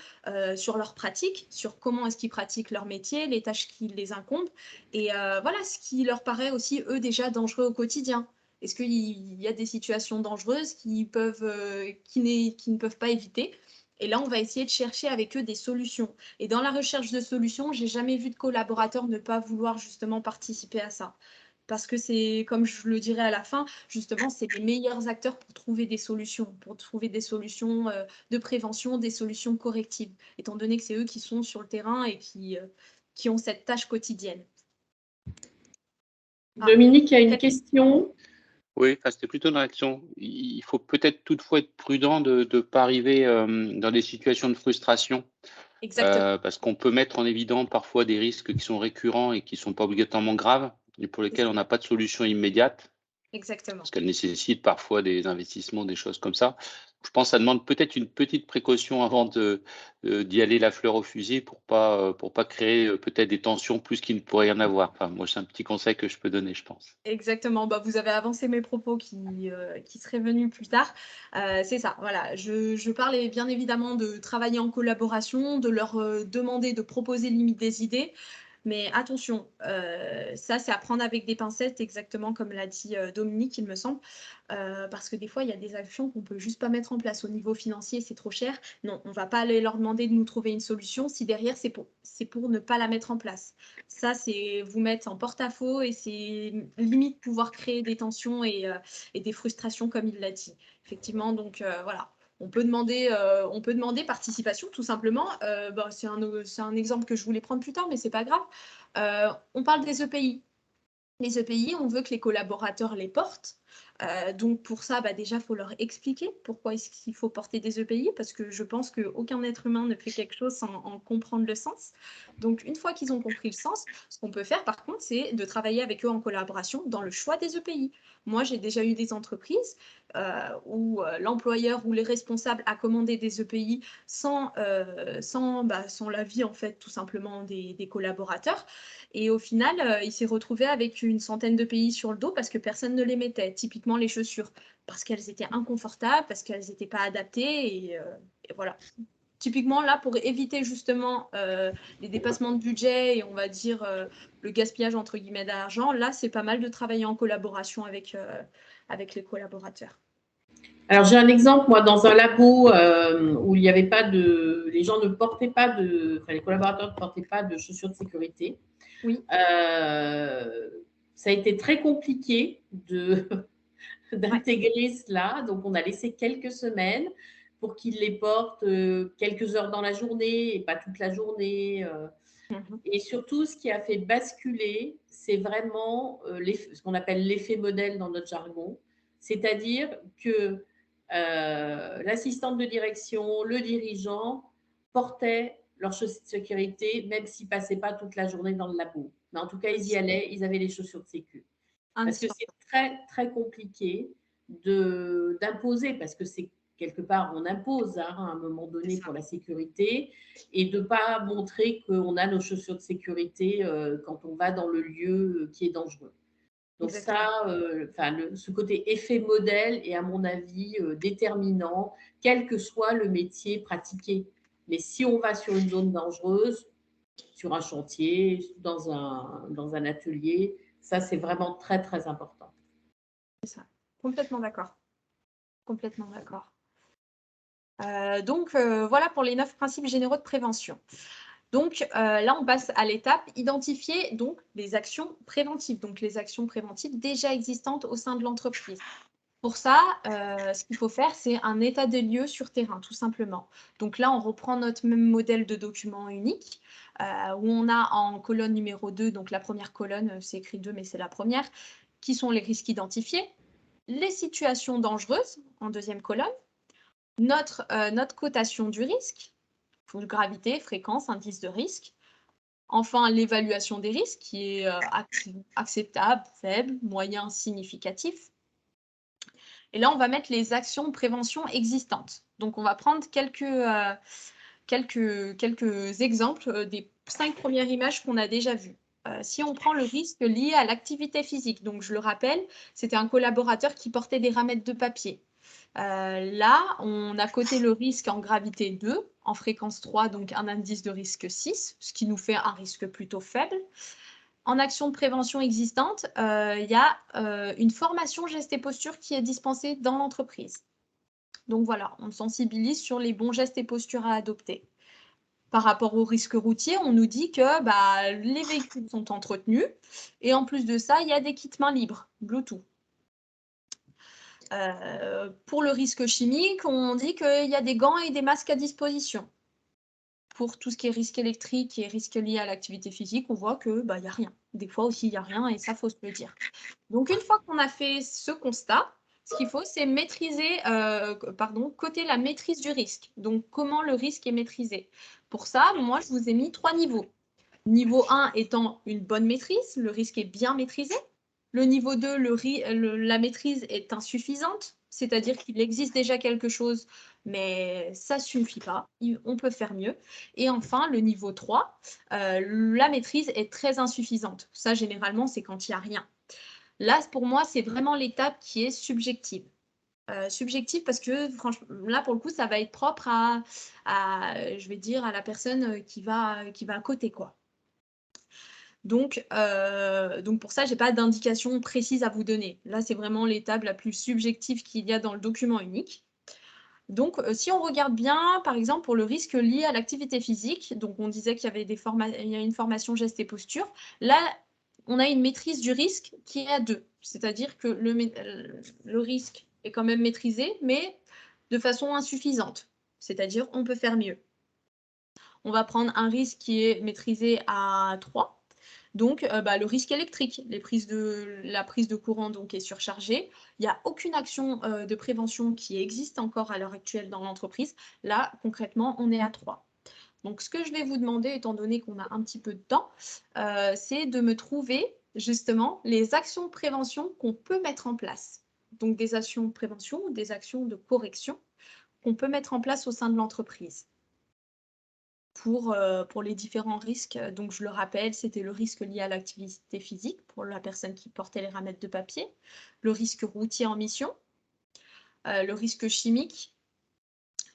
sur leurs pratiques, sur comment est-ce qu'ils pratiquent leur métier, les tâches qui les incombent, et voilà ce qui leur paraît aussi, eux, déjà dangereux au quotidien. Est-ce qu'il y a des situations dangereuses qui ne peuvent pas éviter? Et là, on va essayer de chercher avec eux des solutions. Et dans la recherche de solutions, j'ai jamais vu de collaborateur ne pas vouloir justement participer à ça. Parce que c'est, comme je le dirai à la fin, justement, c'est les meilleurs acteurs pour trouver des solutions, de prévention, des solutions correctives, étant donné que c'est eux qui sont sur le terrain et qui ont cette tâche quotidienne. Dominique, il y a une question. Oui, c'était plutôt une réaction. Il faut peut-être toutefois être prudent de ne pas arriver dans des situations de frustration. Exactement. Parce qu'on peut mettre en évidence parfois des risques qui sont récurrents et qui ne sont pas obligatoirement graves, et pour lesquels on n'a pas de solution immédiate. Exactement. Parce qu'elles nécessitent parfois des investissements, des choses comme ça. Je pense que ça demande peut-être une petite précaution avant d'y aller la fleur au fusil pour pas créer peut-être des tensions plus qu'il ne pourrait y en avoir. Enfin, moi, c'est un petit conseil que je peux donner, je pense. Exactement. Vous avez avancé mes propos qui seraient venus plus tard. C'est ça. Voilà. Je parlais bien évidemment de travailler en collaboration, de leur demander de proposer limite des idées. Mais attention, ça, c'est à prendre avec des pincettes, exactement comme l'a dit Dominique, il me semble. Parce que des fois, il y a des actions qu'on ne peut juste pas mettre en place. Au niveau financier, c'est trop cher. Non, on ne va pas aller leur demander de nous trouver une solution si derrière, c'est pour ne pas la mettre en place. Ça, c'est vous mettre en porte-à-faux et c'est limite pouvoir créer des tensions et des frustrations, comme il l'a dit. Effectivement, donc voilà. On peut demander participation, tout simplement. C'est un exemple que je voulais prendre plus tard, mais ce n'est pas grave. On parle des EPI. Les EPI, on veut que les collaborateurs les portent. Donc pour ça, déjà, il faut leur expliquer pourquoi est-ce qu'il faut porter des EPI, parce que je pense qu'aucun être humain ne fait quelque chose sans en comprendre le sens. Donc une fois qu'ils ont compris le sens, ce qu'on peut faire par contre, c'est de travailler avec eux en collaboration dans le choix des EPI. Moi, j'ai déjà eu des entreprises où l'employeur ou les responsables a commandé des EPI sans l'avis, en fait, tout simplement des collaborateurs. Et au final, il s'est retrouvé avec une centaine de pays sur le dos parce que personne ne les mettait. Typiquement les chaussures, parce qu'elles étaient inconfortables, parce qu'elles n'étaient pas adaptées. Et voilà. Typiquement, là, pour éviter justement les dépassements de budget et on va dire le gaspillage entre guillemets d'argent, là, c'est pas mal de travailler en collaboration avec les collaborateurs. Alors, j'ai un exemple, moi, dans un labo où il n'y avait pas les gens ne portaient pas les collaborateurs ne portaient pas de chaussures de sécurité. Oui. Ça a été très compliqué d'intégrer cela. Donc, on a laissé quelques semaines pour qu'ils les portent quelques heures dans la journée et pas toute la journée. Et surtout, ce qui a fait basculer, c'est vraiment ce qu'on appelle l'effet modèle dans notre jargon. C'est-à-dire que l'assistante de direction, le dirigeant portaient leurs chaussures de sécurité, même s'ils ne passaient pas toute la journée dans le labo. Mais en tout cas, ils y allaient, ils avaient les chaussures de sécu. Parce que c'est très, très compliqué d'imposer, parce que c'est quelque part, on impose à un moment donné pour la sécurité, et de ne pas montrer qu'on a nos chaussures de sécurité quand on va dans le lieu qui est dangereux. Donc ça, ce côté effet modèle est à mon avis déterminant, quel que soit le métier pratiqué. Mais si on va sur une zone dangereuse, sur un chantier, dans un atelier, ça c'est vraiment très très important. C'est ça, complètement d'accord. Complètement d'accord. Donc voilà pour les 9 principes généraux de prévention. Donc là, on passe à l'étape identifier donc les actions préventives, donc les actions préventives déjà existantes au sein de l'entreprise. Pour ça, ce qu'il faut faire, c'est un état des lieux sur terrain, tout simplement. Donc là, on reprend notre même modèle de document unique, où on a en colonne numéro 2, donc la première colonne, c'est écrit 2, mais c'est la première, qui sont les risques identifiés, les situations dangereuses, en deuxième colonne, notre cotation du risque, gravité, fréquence, indice de risque. Enfin, l'évaluation des risques, qui est acceptable, faible, moyen, significatif. Et là, on va mettre les actions de prévention existantes. Donc, on va prendre quelques exemples des 5 premières images qu'on a déjà vues. Si on prend le risque lié à l'activité physique, donc je le rappelle, c'était un collaborateur qui portait des ramettes de papier. Là, on a coté le risque en gravité 2, en fréquence 3, donc un indice de risque 6, ce qui nous fait un risque plutôt faible. En action de prévention existante, il y a une formation gestes et postures qui est dispensée dans l'entreprise. Donc voilà, on sensibilise sur les bons gestes et postures à adopter. Par rapport au risque routier, on nous dit que les véhicules sont entretenus et en plus de ça, il y a des kits mains libres, Bluetooth. Pour le risque chimique, on dit qu'il y a des gants et des masques à disposition. Pour tout ce qui est risque électrique et risque lié à l'activité physique, on voit qu'il n'y a rien. Des fois aussi, il n'y a rien et ça, il faut se le dire. Donc, une fois qu'on a fait ce constat, ce qu'il faut, c'est coter la maîtrise du risque. Donc, comment le risque est maîtrisé. Pour ça, moi, je vous ai mis 3 niveaux. Niveau 1 étant une bonne maîtrise, le risque est bien maîtrisé. Le niveau 2, la maîtrise est insuffisante, c'est-à-dire qu'il existe déjà quelque chose, mais ça ne suffit pas, on peut faire mieux. Et enfin, le niveau 3, la maîtrise est très insuffisante. Ça, généralement, c'est quand il n'y a rien. Là, pour moi, c'est vraiment l'étape qui est subjective. Subjective parce que, franchement, là, pour le coup, ça va être propre je vais dire, à la personne qui va à côté, quoi. Donc pour ça, je n'ai pas d'indication précise à vous donner. Là, c'est vraiment l'étape la plus subjective qu'il y a dans le document unique. Donc, si on regarde bien, par exemple, pour le risque lié à l'activité physique, donc on disait qu'il y avait une formation gestes et postures. Là, on a une maîtrise du risque qui est à 2. C'est-à-dire que le risque est quand même maîtrisé, mais de façon insuffisante. C'est-à-dire on peut faire mieux. On va prendre un risque qui est maîtrisé à 3. Donc, le risque électrique, la prise de courant donc, est surchargée. Il n'y a aucune action de prévention qui existe encore à l'heure actuelle dans l'entreprise. Là, concrètement, on est à 3. Donc, ce que je vais vous demander, étant donné qu'on a un petit peu de temps, c'est de me trouver justement les actions de prévention qu'on peut mettre en place. Donc, des actions de prévention ou des actions de correction qu'on peut mettre en place au sein de l'entreprise. Pour les différents risques. Donc, je le rappelle, c'était le risque lié à l'activité physique pour la personne qui portait les ramettes de papier, le risque routier en mission, le risque chimique,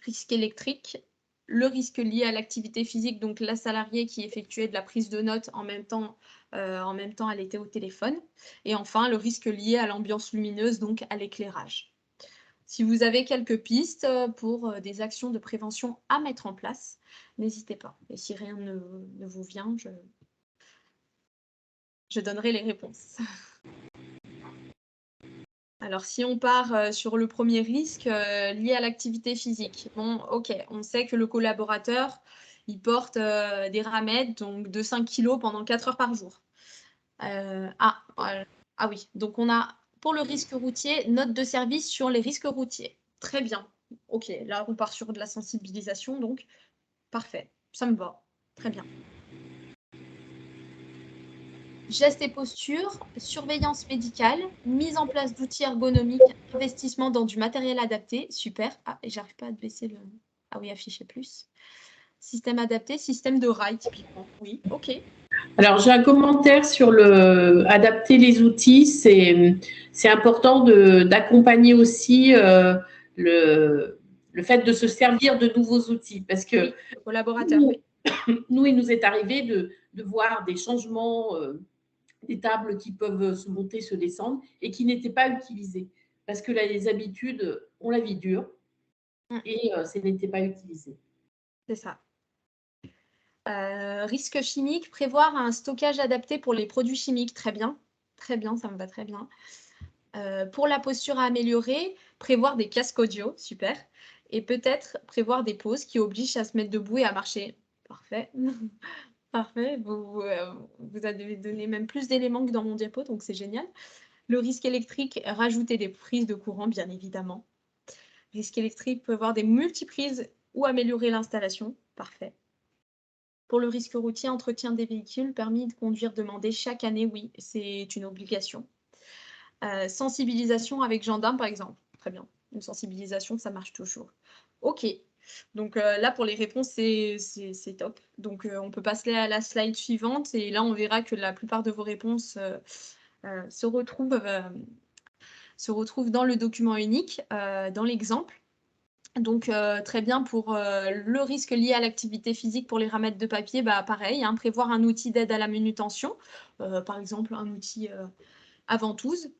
risque électrique, le risque lié à l'activité physique, donc la salariée qui effectuait de la prise de notes en même temps elle était au téléphone, et enfin le risque lié à l'ambiance lumineuse, donc à l'éclairage. Si vous avez quelques pistes pour des actions de prévention à mettre en place, n'hésitez pas. Et si rien ne vous vient, je donnerai les réponses. Alors, si on part sur le premier risque lié à l'activité physique, bon, ok, on sait que le collaborateur, il porte des ramettes donc de 5 kg pendant 4 heures par jour. Oui, donc on a pour le risque routier, note de service sur les risques routiers. Très bien. Ok, là, on part sur de la sensibilisation, donc parfait. Ça me va. Très bien. Gestes et postures, surveillance médicale, mise en place d'outils ergonomiques, investissement dans du matériel adapté. Super. Ah, et j'arrive pas à baisser le... Ah oui, afficher plus. Système adapté, système de rail, typiquement. Oui, ok. Alors, j'ai un commentaire sur adapter les outils. C'est important d'accompagner aussi le fait de se servir de nouveaux outils. Parce que oui, le collaborateur, nous, il nous est arrivé de voir des changements, des tables qui peuvent se monter, se descendre et qui n'étaient pas utilisées. Parce que là, les habitudes ont la vie dure et ça n'était pas utilisé. C'est ça. Risque chimique, prévoir un stockage adapté pour les produits chimiques. Très bien, ça me va très bien. Pour la posture à améliorer, prévoir des casques audio, super. Et peut-être prévoir des pauses qui obligent à se mettre debout et à marcher. Parfait. Parfait. Vous avez donné même plus d'éléments que dans mon diapo, donc c'est génial. Le risque électrique, rajouter des prises de courant, bien évidemment. Risque électrique, prévoir des multiprises ou améliorer l'installation. Parfait. Pour le risque routier, entretien des véhicules, permis de conduire demandé chaque année, oui, c'est une obligation. Sensibilisation avec gendarme, par exemple. Très bien. Une sensibilisation, ça marche toujours. OK. Donc là, pour les réponses, c'est top. Donc on peut passer à la slide suivante. Et là, on verra que la plupart de vos réponses se retrouvent dans le document unique, dans l'exemple. Donc, très bien pour le risque lié à l'activité physique pour les ramettes de papier, bah, pareil, hein, prévoir un outil d'aide à la manutention, par exemple un outil à ventouse.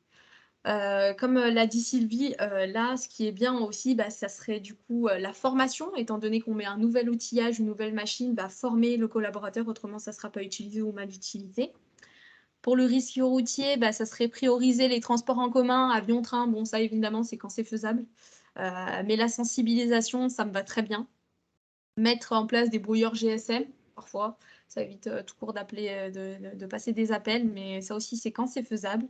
Comme l'a dit Sylvie, là, ce qui est bien aussi, bah, ça serait du coup la formation, étant donné qu'on met un nouvel outillage, une nouvelle machine, bah, former le collaborateur, autrement ça ne sera pas utilisé ou mal utilisé. Pour le risque routier, bah, ça serait prioriser les transports en commun, avion, train, bon ça évidemment c'est quand c'est faisable. Mais la sensibilisation, ça me va très bien. Mettre en place des brouilleurs GSM, parfois, ça évite tout court d'appeler, de passer des appels, mais ça aussi, c'est quand c'est faisable.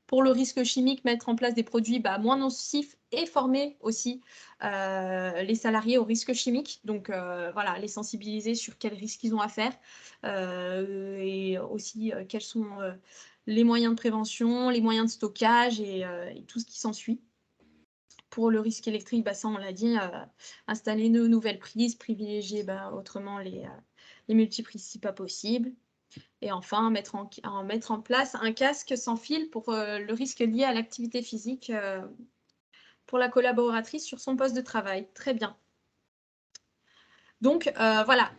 Pour le risque chimique, mettre en place des produits moins nocifs et former aussi les salariés au risque chimique. Donc, voilà, les sensibiliser sur quels risques ils ont à faire et aussi quels sont les moyens de prévention, les moyens de stockage et tout ce qui s'ensuit. Pour le risque électrique, bah, ça on l'a dit, installer de nouvelles prises, privilégier autrement les multiprises si pas possible. Et enfin, mettre en place un casque sans fil pour le risque lié à l'activité physique pour la collaboratrice sur son poste de travail. Très bien. Donc voilà,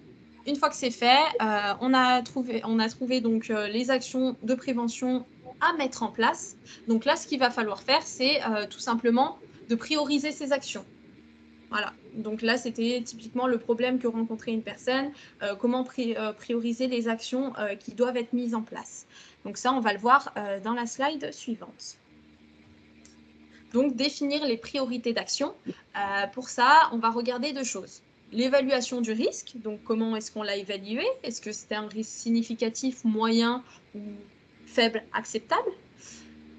une fois que c'est fait, on a trouvé donc les actions de prévention à mettre en place. Donc là, ce qu'il va falloir faire, c'est tout simplement de prioriser ces actions. Voilà, donc là, c'était typiquement le problème que rencontrait une personne, comment prioriser les actions qui doivent être mises en place. Donc ça, on va le voir dans la slide suivante. Donc, définir les priorités d'action. Pour ça, on va regarder deux choses. L'évaluation du risque, donc comment est-ce qu'on l'a évalué? Est-ce que c'était un risque significatif, moyen ou faible, acceptable?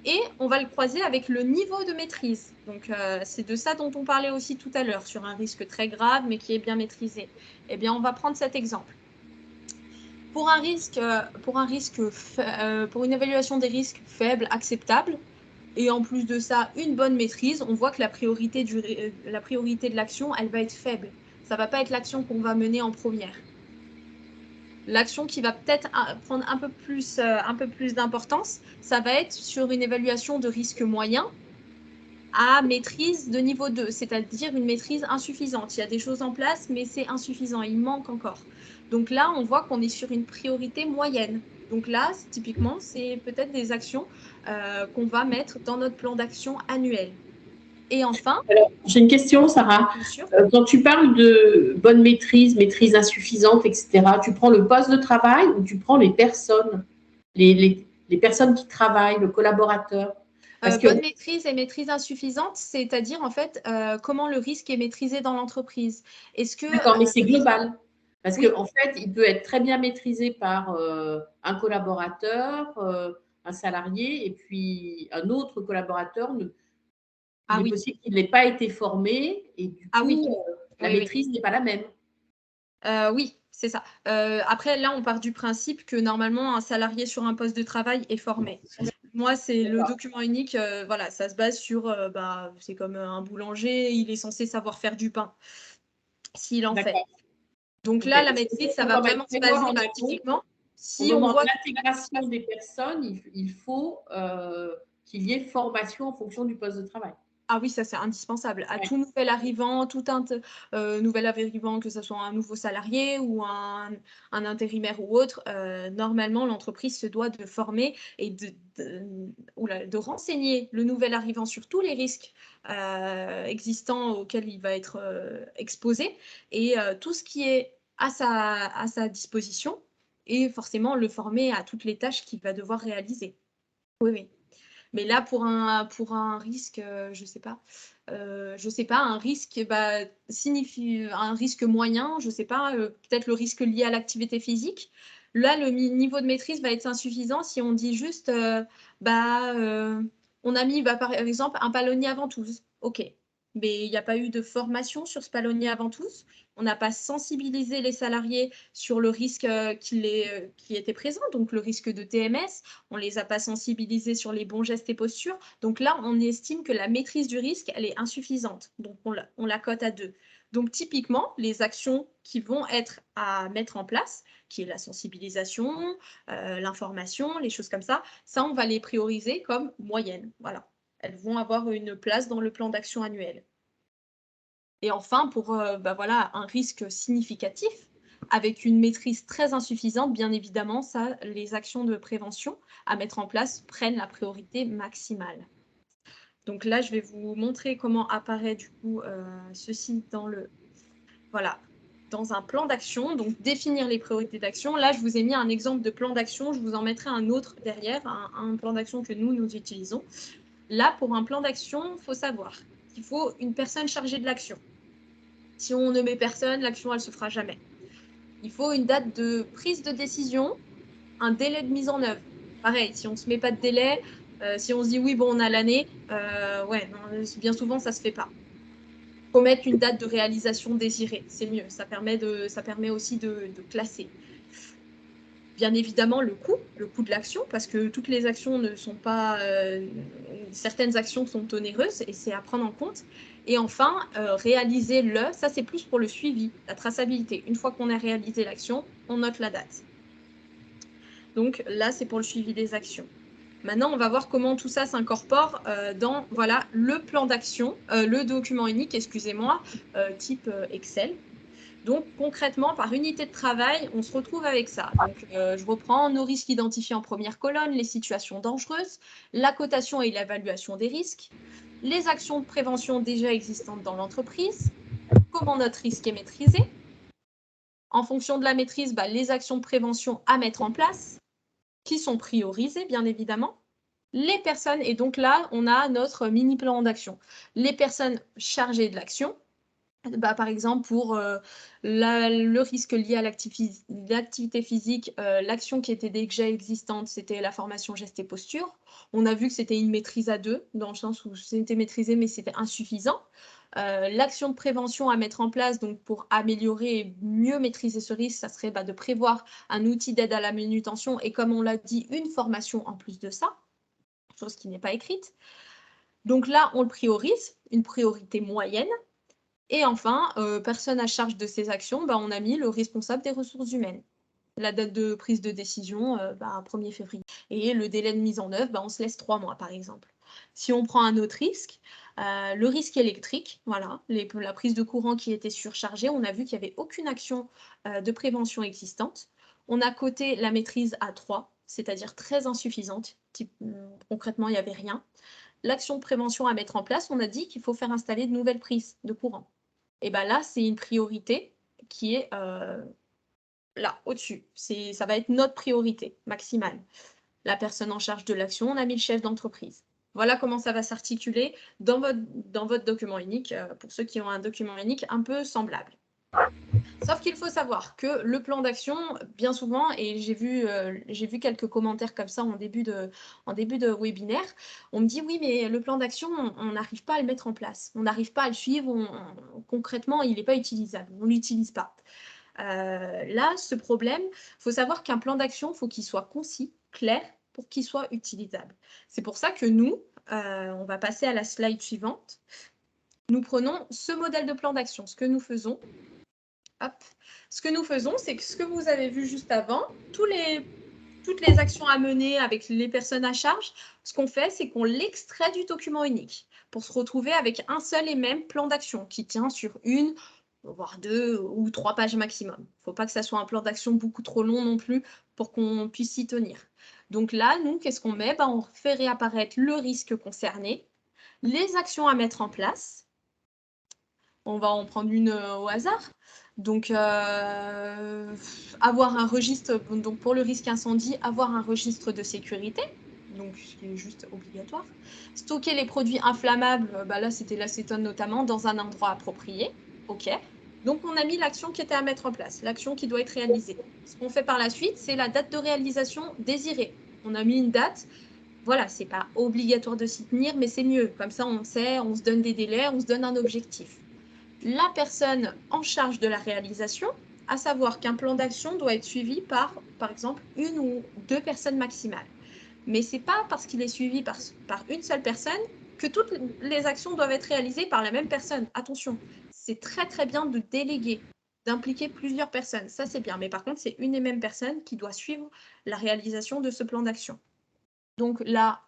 Et on va le croiser avec le niveau de maîtrise. Donc, c'est de ça dont on parlait aussi tout à l'heure, sur un risque très grave, mais qui est bien maîtrisé. Eh bien, on va prendre cet exemple. Pour une évaluation des risques faibles, acceptables, et en plus de ça, une bonne maîtrise, on voit que la priorité de l'action, elle va être faible. Ça ne va pas être l'action qu'on va mener en première. L'action qui va peut-être prendre un peu plus d'importance, ça va être sur une évaluation de risque moyen à maîtrise de niveau 2, c'est-à-dire une maîtrise insuffisante. Il y a des choses en place, mais c'est insuffisant, il manque encore. Donc là, on voit qu'on est sur une priorité moyenne. Donc là, typiquement, c'est peut-être des actions qu'on va mettre dans notre plan d'action annuel. Et enfin… Alors, j'ai une question, Sarah. Quand tu parles de bonne maîtrise, maîtrise insuffisante, etc., tu prends le poste de travail ou tu prends les personnes, les personnes qui travaillent, le collaborateur? Bonne maîtrise et maîtrise insuffisante, c'est-à-dire en fait comment le risque est maîtrisé dans l'entreprise. D'accord, mais c'est global. Parce qu'en fait, il peut être très bien maîtrisé par un collaborateur, un salarié, et puis un autre collaborateur, il est possible qu'il n'ait pas été formé, et du coup, la maîtrise n'est pas la même. Oui, c'est ça. Après, là, on part du principe que normalement, un salarié sur un poste de travail est formé. Moi, c'est le document unique, voilà, ça se base sur, c'est comme un boulanger, il est censé savoir faire du pain, s'il en fait. Donc là, la maîtrise, ça va vraiment se baser typiquement. Si on voit l'intégration des personnes, il faut qu'il y ait formation en fonction du poste de travail. Ah oui, ça c'est indispensable. À tout nouvel arrivant, nouvel arrivant, que ce soit un nouveau salarié ou un intérimaire ou autre, normalement l'entreprise se doit de former et de renseigner le nouvel arrivant sur tous les risques existants auxquels il va être exposé et tout ce qui est à sa disposition et forcément le former à toutes les tâches qu'il va devoir réaliser. Oui, oui. Mais là, pour un risque, je ne sais pas, un risque signifie un risque moyen, je ne sais pas, peut-être le risque lié à l'activité physique. Là, le niveau de maîtrise va être insuffisant si on dit juste, on a mis par exemple un palonnier à ventouse. OK, mais il n'y a pas eu de formation sur ce palonnier à ventouse. On n'a pas sensibilisé les salariés sur le risque qui était présent, donc le risque de TMS. On ne les a pas sensibilisés sur les bons gestes et postures. Donc là, on estime que la maîtrise du risque, elle est insuffisante. Donc on la cote à 2. Donc typiquement, les actions qui vont être à mettre en place, qui est la sensibilisation, l'information, les choses comme ça, on va les prioriser comme moyennes. Voilà. Elles vont avoir une place dans le plan d'action annuel. Et enfin, pour un risque significatif, avec une maîtrise très insuffisante, bien évidemment, les actions de prévention à mettre en place prennent la priorité maximale. Donc là, je vais vous montrer comment apparaît du coup ceci dans un plan d'action. Donc, définir les priorités d'action. Là, je vous ai mis un exemple de plan d'action. Je vous en mettrai un autre derrière, un plan d'action que nous utilisons. Là, pour un plan d'action, il faut savoir qu'il faut une personne chargée de l'action. Si on ne met personne, l'action, elle ne se fera jamais. Il faut une date de prise de décision, un délai de mise en œuvre. Pareil, si on ne se met pas de délai, si on se dit oui, bon, on a l'année, bien souvent, ça ne se fait pas. Il faut mettre une date de réalisation désirée, c'est mieux. Ça permet aussi de classer. Bien évidemment, le coût de l'action, parce que toutes les actions ne sont pas... certaines actions sont onéreuses et c'est à prendre en compte. Et enfin, réaliser ça c'est plus pour le suivi, la traçabilité. Une fois qu'on a réalisé l'action, on note la date. Donc là, c'est pour le suivi des actions. Maintenant, on va voir comment tout ça s'incorpore dans le plan d'action, le document unique, excusez-moi, type Excel. Donc, concrètement, par unité de travail, on se retrouve avec ça. Donc, je reprends nos risques identifiés en première colonne, les situations dangereuses, la cotation et l'évaluation des risques, les actions de prévention déjà existantes dans l'entreprise, comment notre risque est maîtrisé. En fonction de la maîtrise, les actions de prévention à mettre en place, qui sont priorisées, bien évidemment. Les personnes, et donc là, on a notre mini plan d'action. Les personnes chargées de l'action, par exemple, pour le risque lié à l'activité physique, l'action qui était déjà existante, c'était la formation gestes et postures. On a vu que c'était une maîtrise à 2, dans le sens où c'était maîtrisé, mais c'était insuffisant. L'action de prévention à mettre en place, donc pour améliorer et mieux maîtriser ce risque, ça serait de prévoir un outil d'aide à la manutention et, comme on l'a dit, une formation en plus de ça, chose qui n'est pas écrite. Donc là, on le priorise, une priorité moyenne. Et enfin, personne à charge de ces actions, on a mis le responsable des ressources humaines. La date de prise de décision, 1er février. Et le délai de mise en œuvre, on se laisse 3 mois, par exemple. Si on prend un autre risque, le risque électrique, la prise de courant qui était surchargée, on a vu qu'il n'y avait aucune action de prévention existante. On a coté la maîtrise à 3, c'est-à-dire très insuffisante. Concrètement, il n'y avait rien. L'action de prévention à mettre en place, on a dit qu'il faut faire installer de nouvelles prises de courant. Et là, c'est une priorité qui est là, au-dessus. Ça va être notre priorité maximale. La personne en charge de l'action, on a mis le chef d'entreprise. Voilà comment ça va s'articuler dans votre document unique, pour ceux qui ont un document unique un peu semblable. Sauf qu'il faut savoir que le plan d'action, bien souvent, et j'ai vu quelques commentaires comme ça en début de webinaire, on me dit oui, mais le plan d'action, on n'arrive pas à le mettre en place, on n'arrive pas à le suivre, concrètement, il n'est pas utilisable, on ne l'utilise pas. Là, ce problème, il faut savoir qu'un plan d'action, il faut qu'il soit concis, clair, pour qu'il soit utilisable. C'est pour ça que nous, on va passer à la slide suivante. Nous prenons ce modèle de plan d'action. Ce que nous faisons, c'est que ce que vous avez vu juste avant, toutes les actions à mener avec les personnes à charge, ce qu'on fait, c'est qu'on l'extrait du document unique pour se retrouver avec un seul et même plan d'action qui tient sur 1, voire 2 ou 3 pages maximum. Il ne faut pas que ça soit un plan d'action beaucoup trop long non plus pour qu'on puisse s'y tenir. Donc là, nous, qu'est-ce qu'on met ? On fait réapparaître le risque concerné, les actions à mettre en place. On va en prendre une au hasard. Donc, avoir un registre, donc pour le risque incendie, avoir un registre de sécurité. donc ce qui est juste obligatoire. Stocker les produits inflammables, là c'était l'acétone notamment, dans un endroit approprié. OK. Donc on a mis l'action qui était à mettre en place, l'action qui doit être réalisée. Ce qu'on fait par la suite, c'est la date de réalisation désirée. On a mis une date. Voilà, c'est pas obligatoire de s'y tenir, mais c'est mieux. Comme ça, on sait, on se donne des délais, on se donne un objectif. La personne en charge de la réalisation, à savoir qu'un plan d'action doit être suivi par exemple, 1 ou 2 personnes maximales. Mais ce n'est pas parce qu'il est suivi par une seule personne que toutes les actions doivent être réalisées par la même personne. Attention, c'est très très bien de déléguer, d'impliquer plusieurs personnes. Ça, c'est bien. Mais par contre, c'est une et même personne qui doit suivre la réalisation de ce plan d'action. Donc là,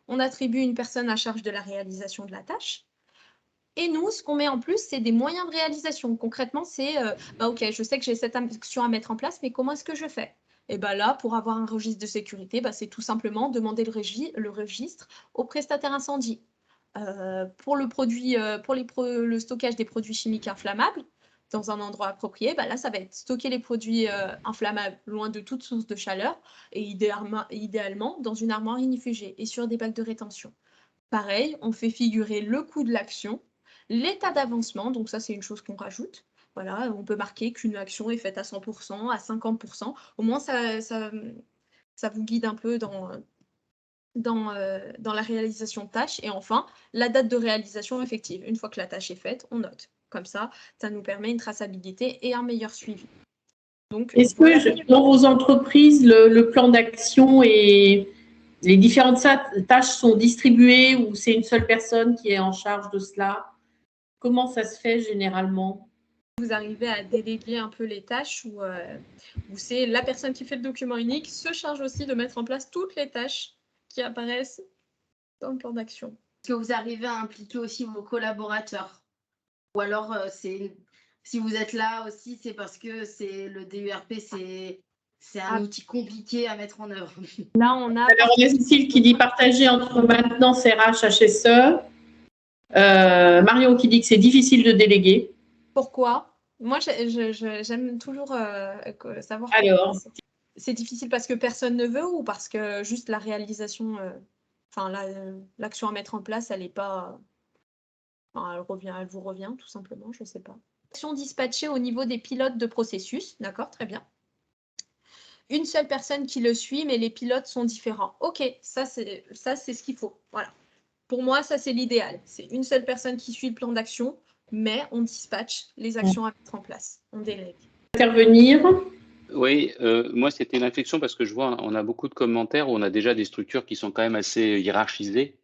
on attribue une personne à charge de la réalisation de la tâche. Et nous, ce qu'on met en plus, c'est des moyens de réalisation. Concrètement, c'est OK, je sais que j'ai cette action à mettre en place, mais comment est-ce que je fais? Et là, pour avoir un registre de sécurité, c'est tout simplement demander le registre au prestataire incendie. Pour le stockage des produits chimiques inflammables, dans un endroit approprié, là, ça va être stocker les produits inflammables loin de toute source de chaleur et idéalement dans une armoire ignifugée et sur des bacs de rétention. Pareil, on fait figurer le coût de l'action, l'état d'avancement, donc ça c'est une chose qu'on rajoute. Voilà, on peut marquer qu'une action est faite à 100%, à 50%. Au moins, ça vous guide un peu dans la réalisation de tâches. Et enfin, la date de réalisation effective. Une fois que la tâche est faite, on note. Comme ça nous permet une traçabilité et un meilleur suivi. Donc, est-ce que dans vos entreprises, le plan d'action et les différentes tâches sont distribuées ou c'est une seule personne qui est en charge de cela? Comment ça se fait généralement? Vous arrivez à déléguer un peu les tâches où c'est la personne qui fait le document unique se charge aussi de mettre en place toutes les tâches qui apparaissent dans le plan d'action. Est-ce que vous arrivez à impliquer aussi vos collaborateurs? Ou alors, si vous êtes là aussi, c'est parce que le DURP, c'est un outil compliqué à mettre en œuvre. Là, on a... Alors, il y a Cécile qui dit partager entre maintenance, RH, HSE. Marion qui dit que c'est difficile de déléguer. Pourquoi? Moi, j'aime toujours savoir. Alors, c'est difficile parce que personne ne veut ou parce que juste la réalisation, l'action à mettre en place, elle n'est pas... elle vous revient tout simplement, je ne sais pas. Action dispatchée au niveau des pilotes de processus, d'accord, très bien. Une seule personne qui le suit, mais les pilotes sont différents. OK, ça c'est ce qu'il faut. Voilà. Pour moi, ça c'est l'idéal. C'est une seule personne qui suit le plan d'action, mais on dispatche les actions à mettre en place. On délègue. Intervenir. Oui, moi c'était une réflexion parce que je vois, on a beaucoup de commentaires où on a déjà des structures qui sont quand même assez hiérarchisées.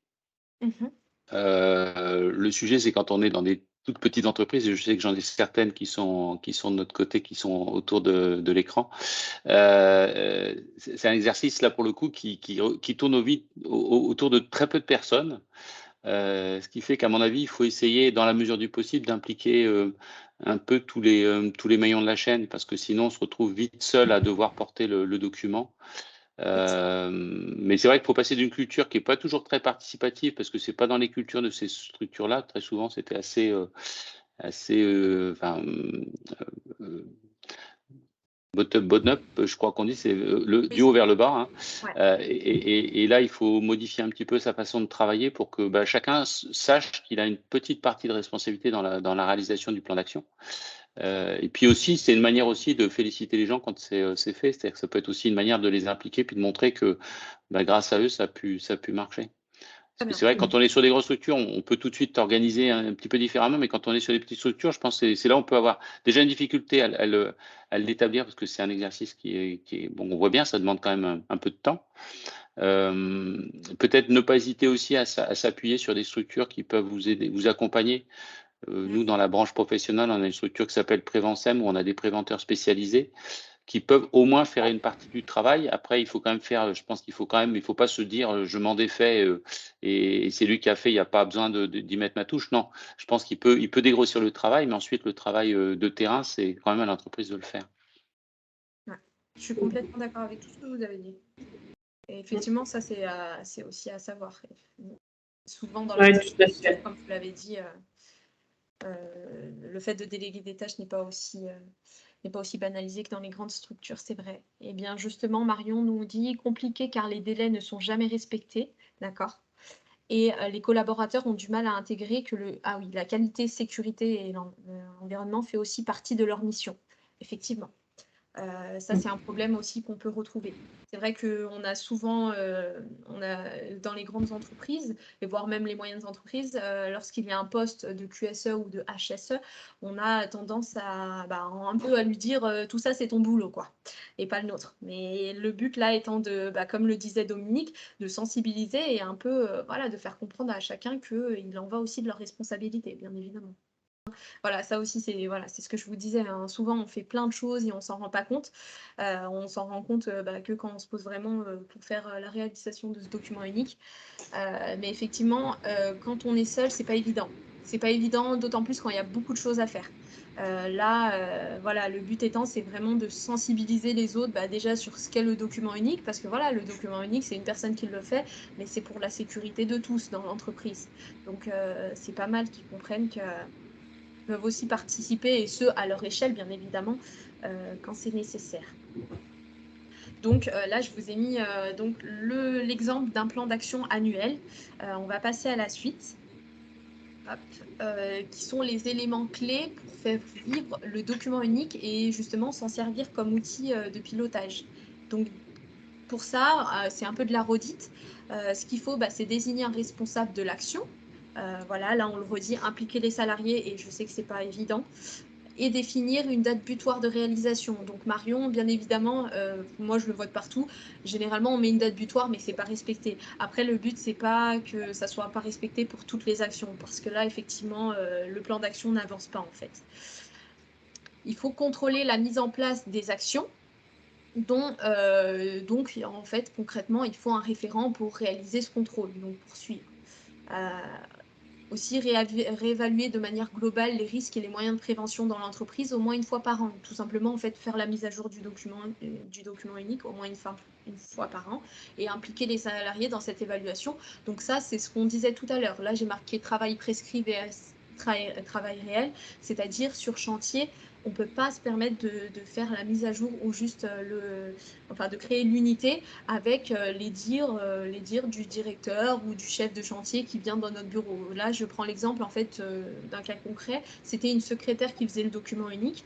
Le sujet, c'est quand on est dans des toutes petites entreprises, et je sais que j'en ai certaines qui sont de notre côté, qui sont autour de l'écran. C'est un exercice là pour le coup qui tourne autour de très peu de personnes. Ce qui fait qu'à mon avis, il faut essayer, dans la mesure du possible, d'impliquer un peu tous les maillons de la chaîne, parce que sinon, on se retrouve vite seul à devoir porter le document. Mais c'est vrai qu'il faut passer d'une culture qui n'est pas toujours très participative, parce que c'est pas dans les cultures de ces structures-là. Très souvent, c'était assez bottom-up, je crois qu'on dit, c'est du haut vers le bas. Hein. Ouais. Et là, il faut modifier un petit peu sa façon de travailler pour que chacun sache qu'il a une petite partie de responsabilité dans la réalisation du plan d'action. Et puis aussi, c'est une manière aussi de féliciter les gens quand c'est fait. C'est-à-dire que ça peut être aussi une manière de les impliquer puis de montrer que grâce à eux, ça a pu marcher. Parce que c'est vrai que quand on est sur des grosses structures, on peut tout de suite organiser un petit peu différemment, mais quand on est sur des petites structures, je pense que c'est là où on peut avoir déjà une difficulté à l'établir, parce que c'est un exercice qui est bon, on voit bien, ça demande quand même un peu de temps. Peut-être ne pas hésiter aussi à s'appuyer sur des structures qui peuvent vous aider, vous accompagner. Nous, dans la branche professionnelle, on a une structure qui s'appelle Prévensem, où on a des préventeurs spécialisés qui peuvent au moins faire une partie du travail. Après, il faut quand même faire, je pense qu'il faut pas se dire je m'en défais et c'est lui qui a fait, il n'y a pas besoin d'y mettre ma touche. Non, je pense qu'il peut dégrossir le travail, mais ensuite le travail de terrain, c'est quand même à l'entreprise de le faire. Ouais, je suis complètement d'accord avec tout ce que vous avez dit. Et effectivement, ça c'est aussi à savoir. Souvent dans les structures, comme vous l'avez dit, le fait de déléguer des tâches n'est pas aussi n'est pas aussi banalisé que dans les grandes structures, c'est vrai. Eh bien, justement, Marion nous dit compliqué car les délais ne sont jamais respectés, d'accord. Et les collaborateurs ont du mal à intégrer que la qualité, sécurité et l'environnement fait aussi partie de leur mission, effectivement. Ça, c'est un problème aussi qu'on peut retrouver. C'est vrai qu'on a souvent, dans les grandes entreprises, et voire même les moyennes entreprises, lorsqu'il y a un poste de QSE ou de HSE, on a tendance à un peu à lui dire tout ça, c'est ton boulot, quoi, et pas le nôtre. Mais le but là étant comme le disait Dominique, de sensibiliser et un peu de faire comprendre à chacun qu'il en va aussi de leur responsabilité, bien évidemment. Voilà, ça aussi, c'est ce que je vous disais, hein. Souvent, on fait plein de choses et on s'en rend pas compte. On s'en rend compte que quand on se pose vraiment pour faire la réalisation de ce document unique. Mais effectivement, quand on est seul, c'est pas évident. C'est pas évident, d'autant plus quand il y a beaucoup de choses à faire. Le but étant, c'est vraiment de sensibiliser les autres déjà sur ce qu'est le document unique, parce que le document unique, c'est une personne qui le fait, mais c'est pour la sécurité de tous dans l'entreprise. Donc, c'est pas mal qu'ils comprennent que peuvent aussi participer, et ce, à leur échelle, bien évidemment, quand c'est nécessaire. Donc là, je vous ai mis l'exemple d'un plan d'action annuel. On va passer à la suite, qui sont les éléments clés pour faire vivre le document unique et justement s'en servir comme outil de pilotage. Donc, pour ça, c'est un peu de la redite. Ce qu'il faut, c'est désigner un responsable de l'action. Là, on le redit, impliquer les salariés, et je sais que ce n'est pas évident, et définir une date butoir de réalisation. Donc Marion, bien évidemment, moi je le vois de partout, généralement on met une date butoir, mais ce n'est pas respecté. Après, le but, c'est pas que ça soit pas respecté pour toutes les actions, parce que là, effectivement, le plan d'action n'avance pas, en fait. Il faut contrôler la mise en place des actions, donc en fait, concrètement, il faut un référent pour réaliser ce contrôle, donc pour suivre. Aussi réévaluer de manière globale les risques et les moyens de prévention dans l'entreprise au moins une fois par an. Tout simplement, en fait, faire la mise à jour du document unique au moins une fois par an et impliquer les salariés dans cette évaluation. Donc ça, c'est ce qu'on disait tout à l'heure. Là, j'ai marqué travail prescrit vs travail réel, c'est-à-dire sur chantier, on ne peut pas se permettre de faire la mise à jour ou juste de créer l'unité avec les dires du directeur ou du chef de chantier qui vient dans notre bureau. Là, je prends l'exemple en fait d'un cas concret. C'était une secrétaire qui faisait le document unique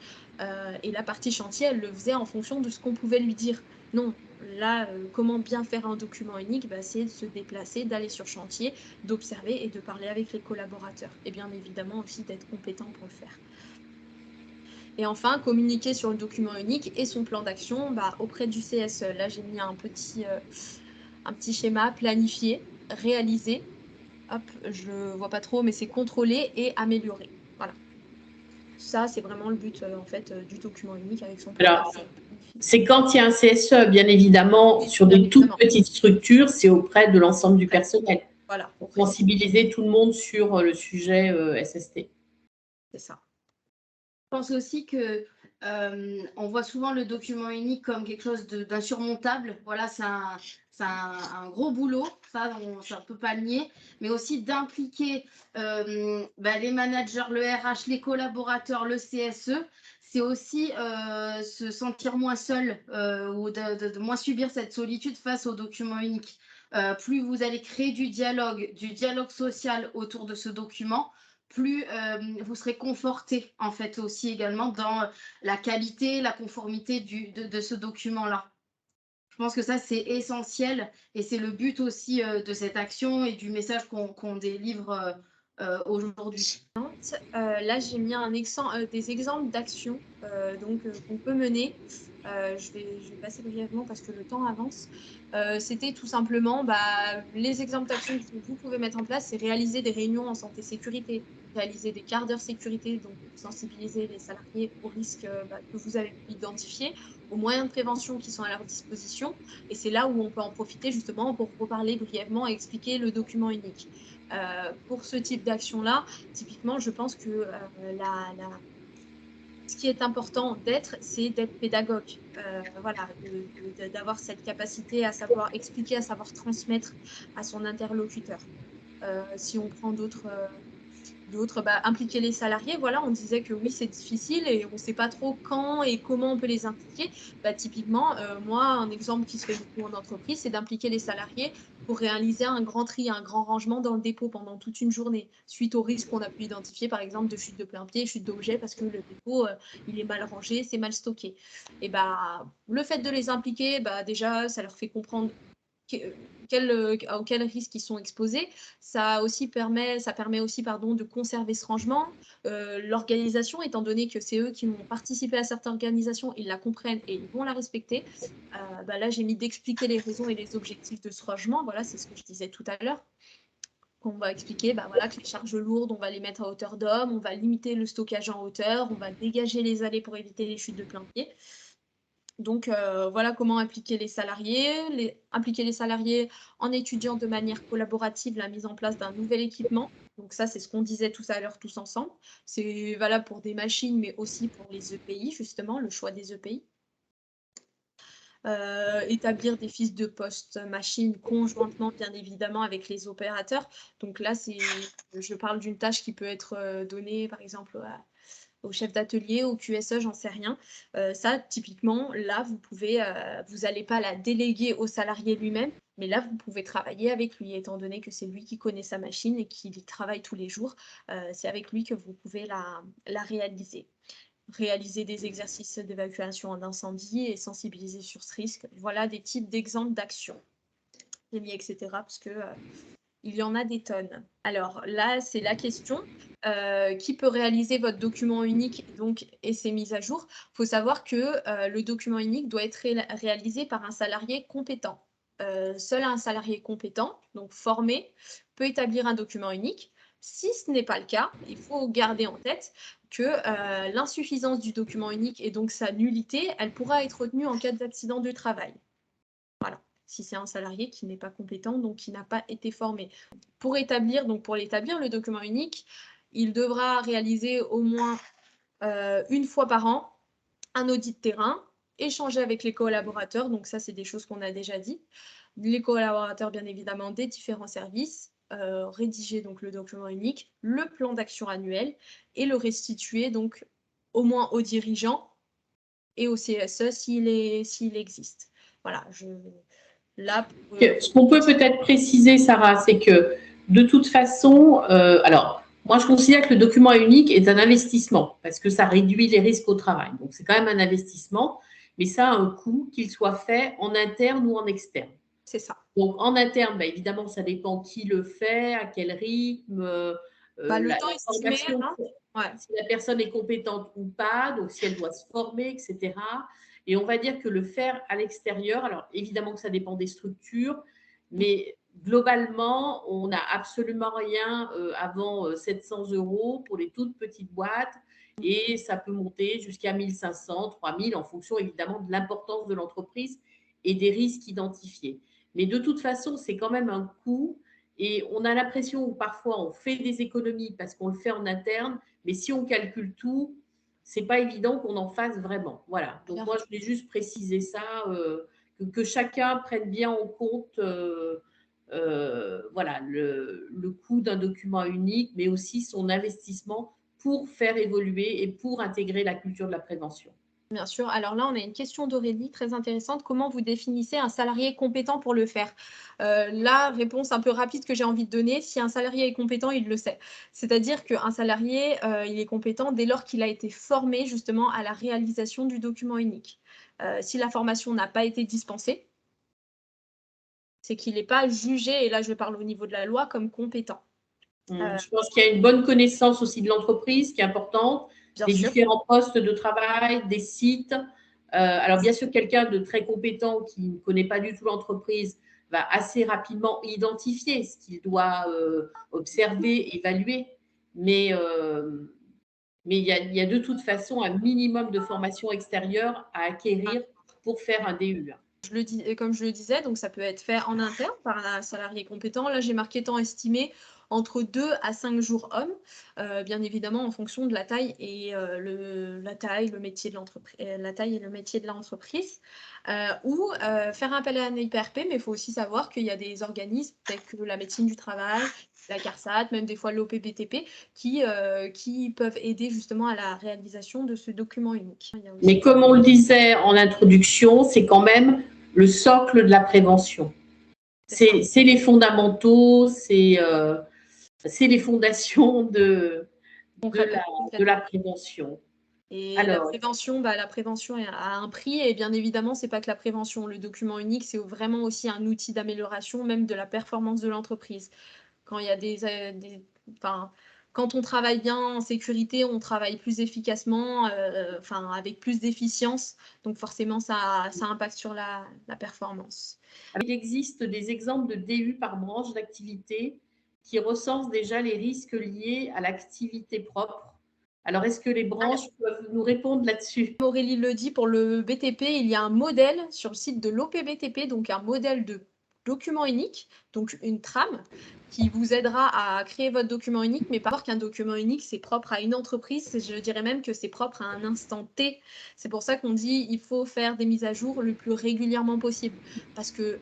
et la partie chantier, elle le faisait en fonction de ce qu'on pouvait lui dire. Non, là, comment bien faire un document unique, c'est de se déplacer, d'aller sur chantier, d'observer et de parler avec les collaborateurs. Et bien évidemment aussi d'être compétent pour le faire. Et enfin, communiquer sur le document unique et son plan d'action auprès du CSE. Là, j'ai mis un petit schéma planifié, réalisé. Hop, je ne vois pas trop, mais c'est contrôler et améliorer. Voilà. Ça, c'est vraiment le but en fait du document unique avec son plan d'action. C'est quand il y a un CSE, bien évidemment, sur de toutes petites structures, c'est auprès de l'ensemble du personnel. Voilà. Pour sensibiliser tout le monde sur le sujet SST. C'est ça. Je pense aussi que on voit souvent le document unique comme quelque chose d'insurmontable. Voilà, c'est un gros boulot, ça on ne peut pas le nier, mais aussi d'impliquer les managers, le RH, les collaborateurs, le CSE. C'est aussi se sentir moins seul ou de moins subir cette solitude face au document unique. Plus vous allez créer du dialogue social autour de ce document, plus vous serez conforté en fait aussi également dans la qualité, la conformité de ce document-là. Je pense que ça, c'est essentiel et c'est le but aussi de cette action et du message qu'on délivre aujourd'hui. Là, j'ai mis des exemples d'actions qu'on peut mener. Je vais passer brièvement parce que le temps avance. C'était tout simplement les exemples d'actions que vous pouvez mettre en place, c'est réaliser des réunions en santé-sécurité, réaliser des quarts d'heure sécurité, donc sensibiliser les salariés aux risques que vous avez identifiés, aux moyens de prévention qui sont à leur disposition. Et c'est là où on peut en profiter justement pour reparler brièvement et expliquer le document unique. Pour ce type d'action-là, typiquement, je pense que ce qui est important c'est d'être pédagogue. D'avoir cette capacité à savoir expliquer, à savoir transmettre à son interlocuteur. Si on prend d'autres D'autres, impliquer les salariés. Voilà, on disait que oui, c'est difficile et on ne sait pas trop quand et comment on peut les impliquer. Typiquement, moi, un exemple qui se fait beaucoup en entreprise, c'est d'impliquer les salariés pour réaliser un grand tri, un grand rangement dans le dépôt pendant toute une journée, suite aux risques qu'on a pu identifier, par exemple, de chute de plein pied, chute d'objets, parce que le dépôt, il est mal rangé, c'est mal stocké. Et le fait de les impliquer, déjà, ça leur fait comprendre quels risques ils sont exposés. Ça permet aussi de conserver ce rangement. L'organisation, étant donné que c'est eux qui vont participer à cette organisation, ils la comprennent et ils vont la respecter. Là, j'ai mis d'expliquer les raisons et les objectifs de ce rangement. Voilà, c'est ce que je disais tout à l'heure. On va expliquer que les charges lourdes, on va les mettre à hauteur d'homme, on va limiter le stockage en hauteur, on va dégager les allées pour éviter les chutes de plein pied. Donc, voilà comment impliquer les salariés. Impliquer les salariés en étudiant de manière collaborative la mise en place d'un nouvel équipement. Donc ça, c'est ce qu'on disait tout à l'heure tous ensemble. C'est valable pour des machines, mais aussi pour les EPI, justement, le choix des EPI. Établir des fiches de poste machine conjointement, bien évidemment, avec les opérateurs. Donc là, je parle d'une tâche qui peut être donnée, par exemple, au chef d'atelier, au QSE, j'en sais rien. Ça, typiquement, là, vous n'allez pas la déléguer au salarié lui-même, mais là, vous pouvez travailler avec lui, étant donné que c'est lui qui connaît sa machine et qui y travaille tous les jours. C'est avec lui que vous pouvez la réaliser. Réaliser des exercices d'évacuation d'incendie et sensibiliser sur ce risque. Voilà des types d'exemples d'actions. J'ai mis etc. parce que il y en a des tonnes. Alors là, c'est la question. Qui peut réaliser votre document unique et ses mises à jour? Il faut savoir que le document unique doit être réalisé par un salarié compétent. Seul un salarié compétent, donc formé, peut établir un document unique. Si ce n'est pas le cas, il faut garder en tête que l'insuffisance du document unique et donc sa nullité, elle pourra être retenue en cas d'accident du travail. Voilà, si c'est un salarié qui n'est pas compétent, donc qui n'a pas été formé. Pour l'établir, le document unique, il devra réaliser au moins une fois par an un audit de terrain, échanger avec les collaborateurs, donc ça c'est des choses qu'on a déjà dit, les collaborateurs bien évidemment des différents services, rédiger donc le document unique, le plan d'action annuel et le restituer donc au moins aux dirigeants et au CSE s'il existe. Voilà, ce qu'on peut peut-être préciser, Sarah, c'est que de toute façon, alors moi je considère que le document unique est un investissement parce que ça réduit les risques au travail. Donc c'est quand même un investissement, mais ça a un coût, qu'il soit fait en interne ou en externe. C'est ça. Donc en interne, évidemment, ça dépend qui le fait, à quel rythme, le temps estimé, si la personne est compétente ou pas, donc si elle doit se former, etc. Et on va dire que le faire à l'extérieur, alors évidemment que ça dépend des structures, mais globalement, on n'a absolument rien avant 700 € pour les toutes petites boîtes et ça peut monter jusqu'à 1500, 3000 en fonction évidemment de l'importance de l'entreprise et des risques identifiés. Mais de toute façon, c'est quand même un coût et on a l'impression que parfois on fait des économies parce qu'on le fait en interne, mais si on calcule tout, c'est pas évident qu'on en fasse vraiment. Voilà. Donc moi, je voulais juste préciser ça, que chacun prenne bien en compte voilà, le coût d'un document unique, mais aussi son investissement pour faire évoluer et pour intégrer la culture de la prévention. Bien sûr. Alors là, on a une question d'Aurélie très intéressante. Comment vous définissez un salarié compétent pour le faire? La réponse un peu rapide que j'ai envie de donner, si un salarié est compétent, il le sait. C'est-à-dire qu'un salarié, il est compétent dès lors qu'il a été formé justement à la réalisation du document unique. Si la formation n'a pas été dispensée, c'est qu'il n'est pas jugé, et là je parle au niveau de la loi, comme compétent. Je pense qu'il y a une bonne connaissance aussi de l'entreprise qui est importante, des différents postes de travail, des sites. Alors, bien sûr, quelqu'un de très compétent qui ne connaît pas du tout l'entreprise va assez rapidement identifier ce qu'il doit observer, évaluer. Mais il y a de toute façon un minimum de formation extérieure à acquérir pour faire un DU. Comme je le disais, donc ça peut être fait en interne par un salarié compétent. Là, j'ai marqué temps estimé. entre 2 à 5 jours hommes, bien évidemment en fonction de la taille et la taille et le métier de l'entreprise. Ou faire appel à un IPRP, mais il faut aussi savoir qu'il y a des organismes tels que la médecine du travail, la CARSAT, même des fois l'OPBTP, qui peuvent aider justement à la réalisation de ce document unique. Mais comme on le disait en introduction, c'est quand même le socle de la prévention. C'est les fondamentaux, c'est les fondations de la prévention. Et alors, la prévention a un prix, et bien évidemment, c'est pas que la prévention. Le document unique, c'est vraiment aussi un outil d'amélioration même de la performance de l'entreprise. Quand il y a quand on travaille bien en sécurité, on travaille plus efficacement, avec plus d'efficience. Donc forcément, ça impacte sur la performance. Il existe des exemples de DU par branche d'activité qui recensent déjà les risques liés à l'activité propre. Alors, est-ce que les branches peuvent nous répondre là-dessus? Aurélie le dit, pour le BTP, il y a un modèle sur le site de l'OPBTP, donc un modèle de document unique, donc une trame qui vous aidera à créer votre document unique, mais pas qu'un document unique, c'est propre à une entreprise, je dirais même que c'est propre à un instant T. C'est pour ça qu'on dit il faut faire des mises à jour le plus régulièrement possible, parce que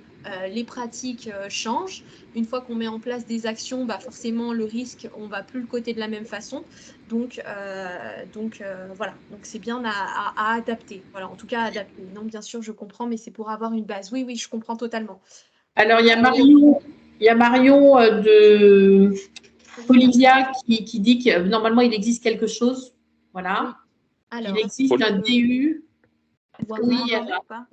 les pratiques changent. Une fois qu'on met en place des actions, forcément le risque, on ne va plus le coter de la même façon. Donc voilà, donc c'est bien à adapter. Voilà, en tout cas, adapter. Non, bien sûr, je comprends, mais c'est pour avoir une base. Oui, je comprends totalement. Alors, il y a Marion de Olivia qui dit que normalement, il existe quelque chose. Voilà. Oui. Alors, il existe un DU.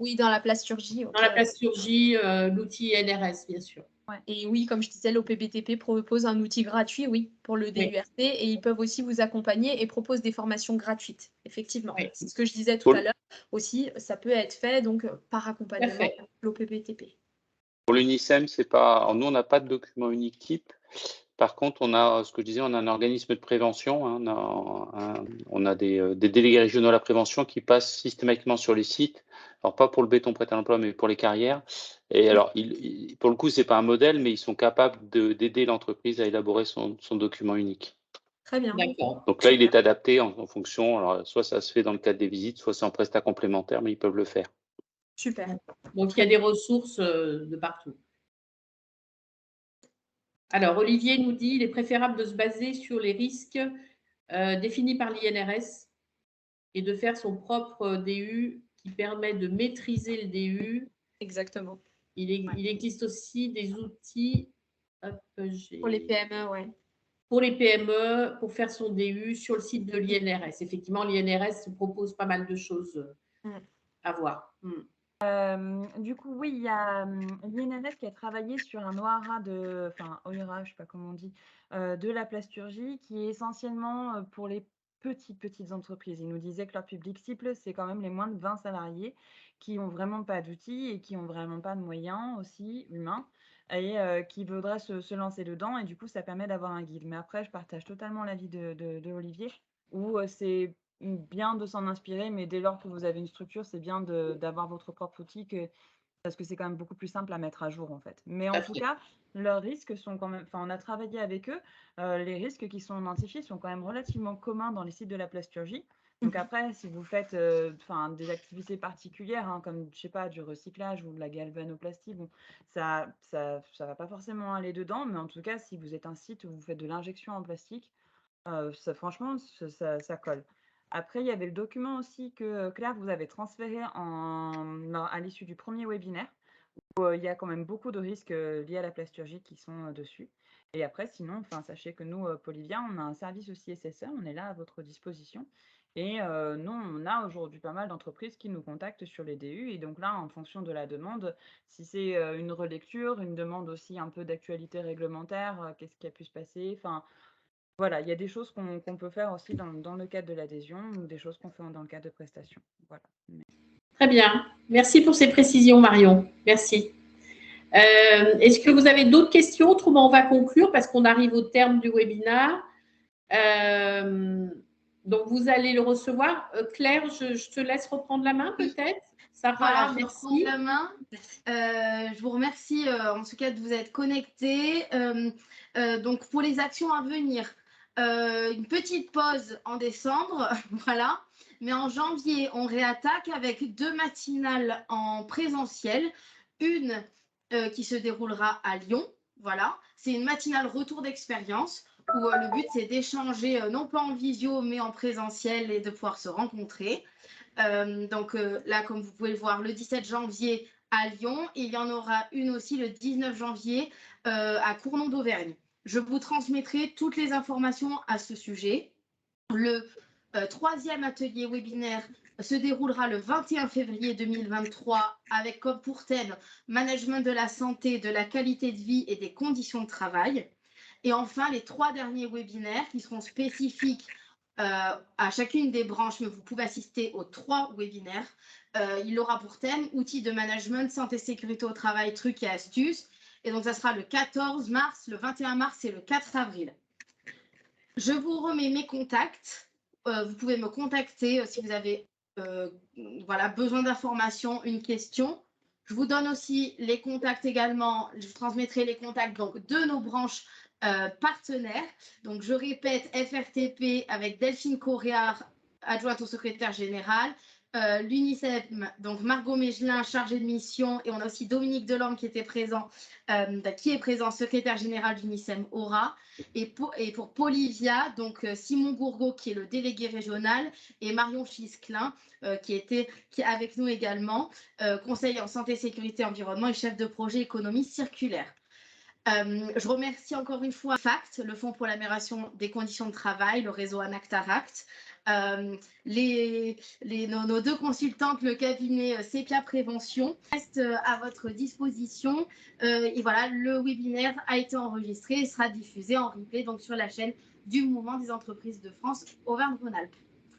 Oui, dans la plasturgie. Dans la plasturgie, l'outil NRS, bien sûr. Ouais. Et oui, comme je disais, l'OPBTP propose un outil gratuit, pour le DURT, et ils peuvent aussi vous accompagner et proposent des formations gratuites, effectivement. Oui. C'est ce que je disais tout à l'heure aussi, ça peut être fait donc par accompagnement l'OPBTP. Pour l'UNICEM, c'est pas. Nous, on n'a pas de document unique type. Par contre, on a, ce que je disais, on a un organisme de prévention. On a des délégués régionaux à la prévention qui passent systématiquement sur les sites. Alors, pas pour le béton prêt à l'emploi, mais pour les carrières. Et alors, pour le coup, ce n'est pas un modèle, mais ils sont capables d'aider l'entreprise à élaborer son document unique. Très bien. D'accord. Donc là, il est adapté en fonction. Alors, soit ça se fait dans le cadre des visites, soit c'est en prestat complémentaire, mais ils peuvent le faire. Super. Donc, il y a des ressources de partout. Alors, Olivier nous dit qu'il est préférable de se baser sur les risques définis par l'INRS et de faire son propre DU qui permet de maîtriser le DU. Exactement. Il existe aussi des outils pour les PME, pour les PME, pour faire son DU sur le site de l'INRS. Effectivement, l'INRS propose pas mal de choses à voir. Du coup, oui, il y a l'INRS qui a travaillé sur un OIRA OIRA, je ne sais pas comment on dit, de la plasturgie, qui est essentiellement pour les petites entreprises. Ils nous disaient que leur public cible, c'est quand même les moins de 20 salariés qui n'ont vraiment pas d'outils et qui n'ont vraiment pas de moyens aussi humains et qui voudraient se lancer dedans. Et du coup, ça permet d'avoir un guide. Mais après, je partage totalement l'avis de Olivier, où c'est bien de s'en inspirer, mais dès lors que vous avez une structure, c'est bien d'avoir votre propre outil parce que c'est quand même beaucoup plus simple à mettre à jour en fait. Mais en tout cas, leurs risques sont quand même, on a travaillé avec eux, les risques qui sont identifiés sont quand même relativement communs dans les sites de la plasturgie. Donc après, si vous faites des activités particulières, comme je sais pas, du recyclage ou de la galvanoplastie, bon, ça va pas forcément aller dedans, mais en tout cas, si vous êtes un site où vous faites de l'injection en plastique, franchement, ça colle. Après, il y avait le document aussi que Claire vous avez transféré à l'issue du premier webinaire, où il y a quand même beaucoup de risques liés à la plasturgie qui sont dessus. Et après, sinon, sachez que nous, Polivia, on a un service aussi SSE, on est là à votre disposition. Et nous, on a aujourd'hui pas mal d'entreprises qui nous contactent sur les DU. Et donc là, en fonction de la demande, si c'est une relecture, une demande aussi un peu d'actualité réglementaire, qu'est-ce qui a pu se passer, voilà, il y a des choses qu'on peut faire aussi dans le cadre de l'adhésion ou des choses qu'on fait dans le cadre de prestations. Voilà. Très bien. Merci pour ces précisions, Marion. Merci. Est-ce que vous avez d'autres questions? Autrement, on va conclure parce qu'on arrive au terme du webinaire. Donc, vous allez le recevoir. Claire, je te laisse reprendre la main peut-être. Sarah, Voilà, je vais merci. prendre la main. Je vous remercie en tout cas de vous être connectés. Donc pour les actions à venir, une petite pause en décembre, voilà. Mais en janvier, on réattaque avec 2 matinales en présentiel. Une qui se déroulera à Lyon, voilà. C'est une matinale retour d'expérience où le but c'est d'échanger non pas en visio mais en présentiel et de pouvoir se rencontrer. Donc là, comme vous pouvez le voir, le 17 janvier à Lyon, et il y en aura une aussi le 19 janvier à Cournon d'Auvergne. Je vous transmettrai toutes les informations à ce sujet. Le 3e atelier webinaire se déroulera le 21 février 2023 avec comme pour thème management de la santé, de la qualité de vie et des conditions de travail. Et enfin, les 3 derniers webinaires qui seront spécifiques à chacune des branches, mais vous pouvez assister aux 3 webinaires. Il aura pour thème outils de management, santé, sécurité au travail, trucs et astuces. Et donc, ça sera le 14 mars, le 21 mars et le 4 avril. Je vous remets mes contacts. Vous pouvez me contacter si vous avez voilà, besoin d'informations, une question. Je vous donne aussi les contacts également. Je vous transmettrai les contacts donc, de nos branches partenaires. Donc, je répète, FRTP avec Delphine Corréard, adjointe au secrétaire général. L'UNICEF, donc Margot Mégelin, chargée de mission, et on a aussi Dominique Delorme qui était présent, secrétaire général d'UNICEF Aura. Et pour Polivia, donc Simon Gourgaud qui est le délégué régional et Marion Fisclin qui est avec nous également, conseiller en santé, sécurité, environnement et chef de projet économie circulaire. Je remercie encore une fois FACT, le Fonds pour l'amélioration des conditions de travail, le réseau Anactaract, nos 2 consultantes, le cabinet Sepia Prévention, reste à votre disposition. Et voilà, le webinaire a été enregistré et sera diffusé en replay donc sur la chaîne du Mouvement des entreprises de France Auvergne-Rhône-Alpes.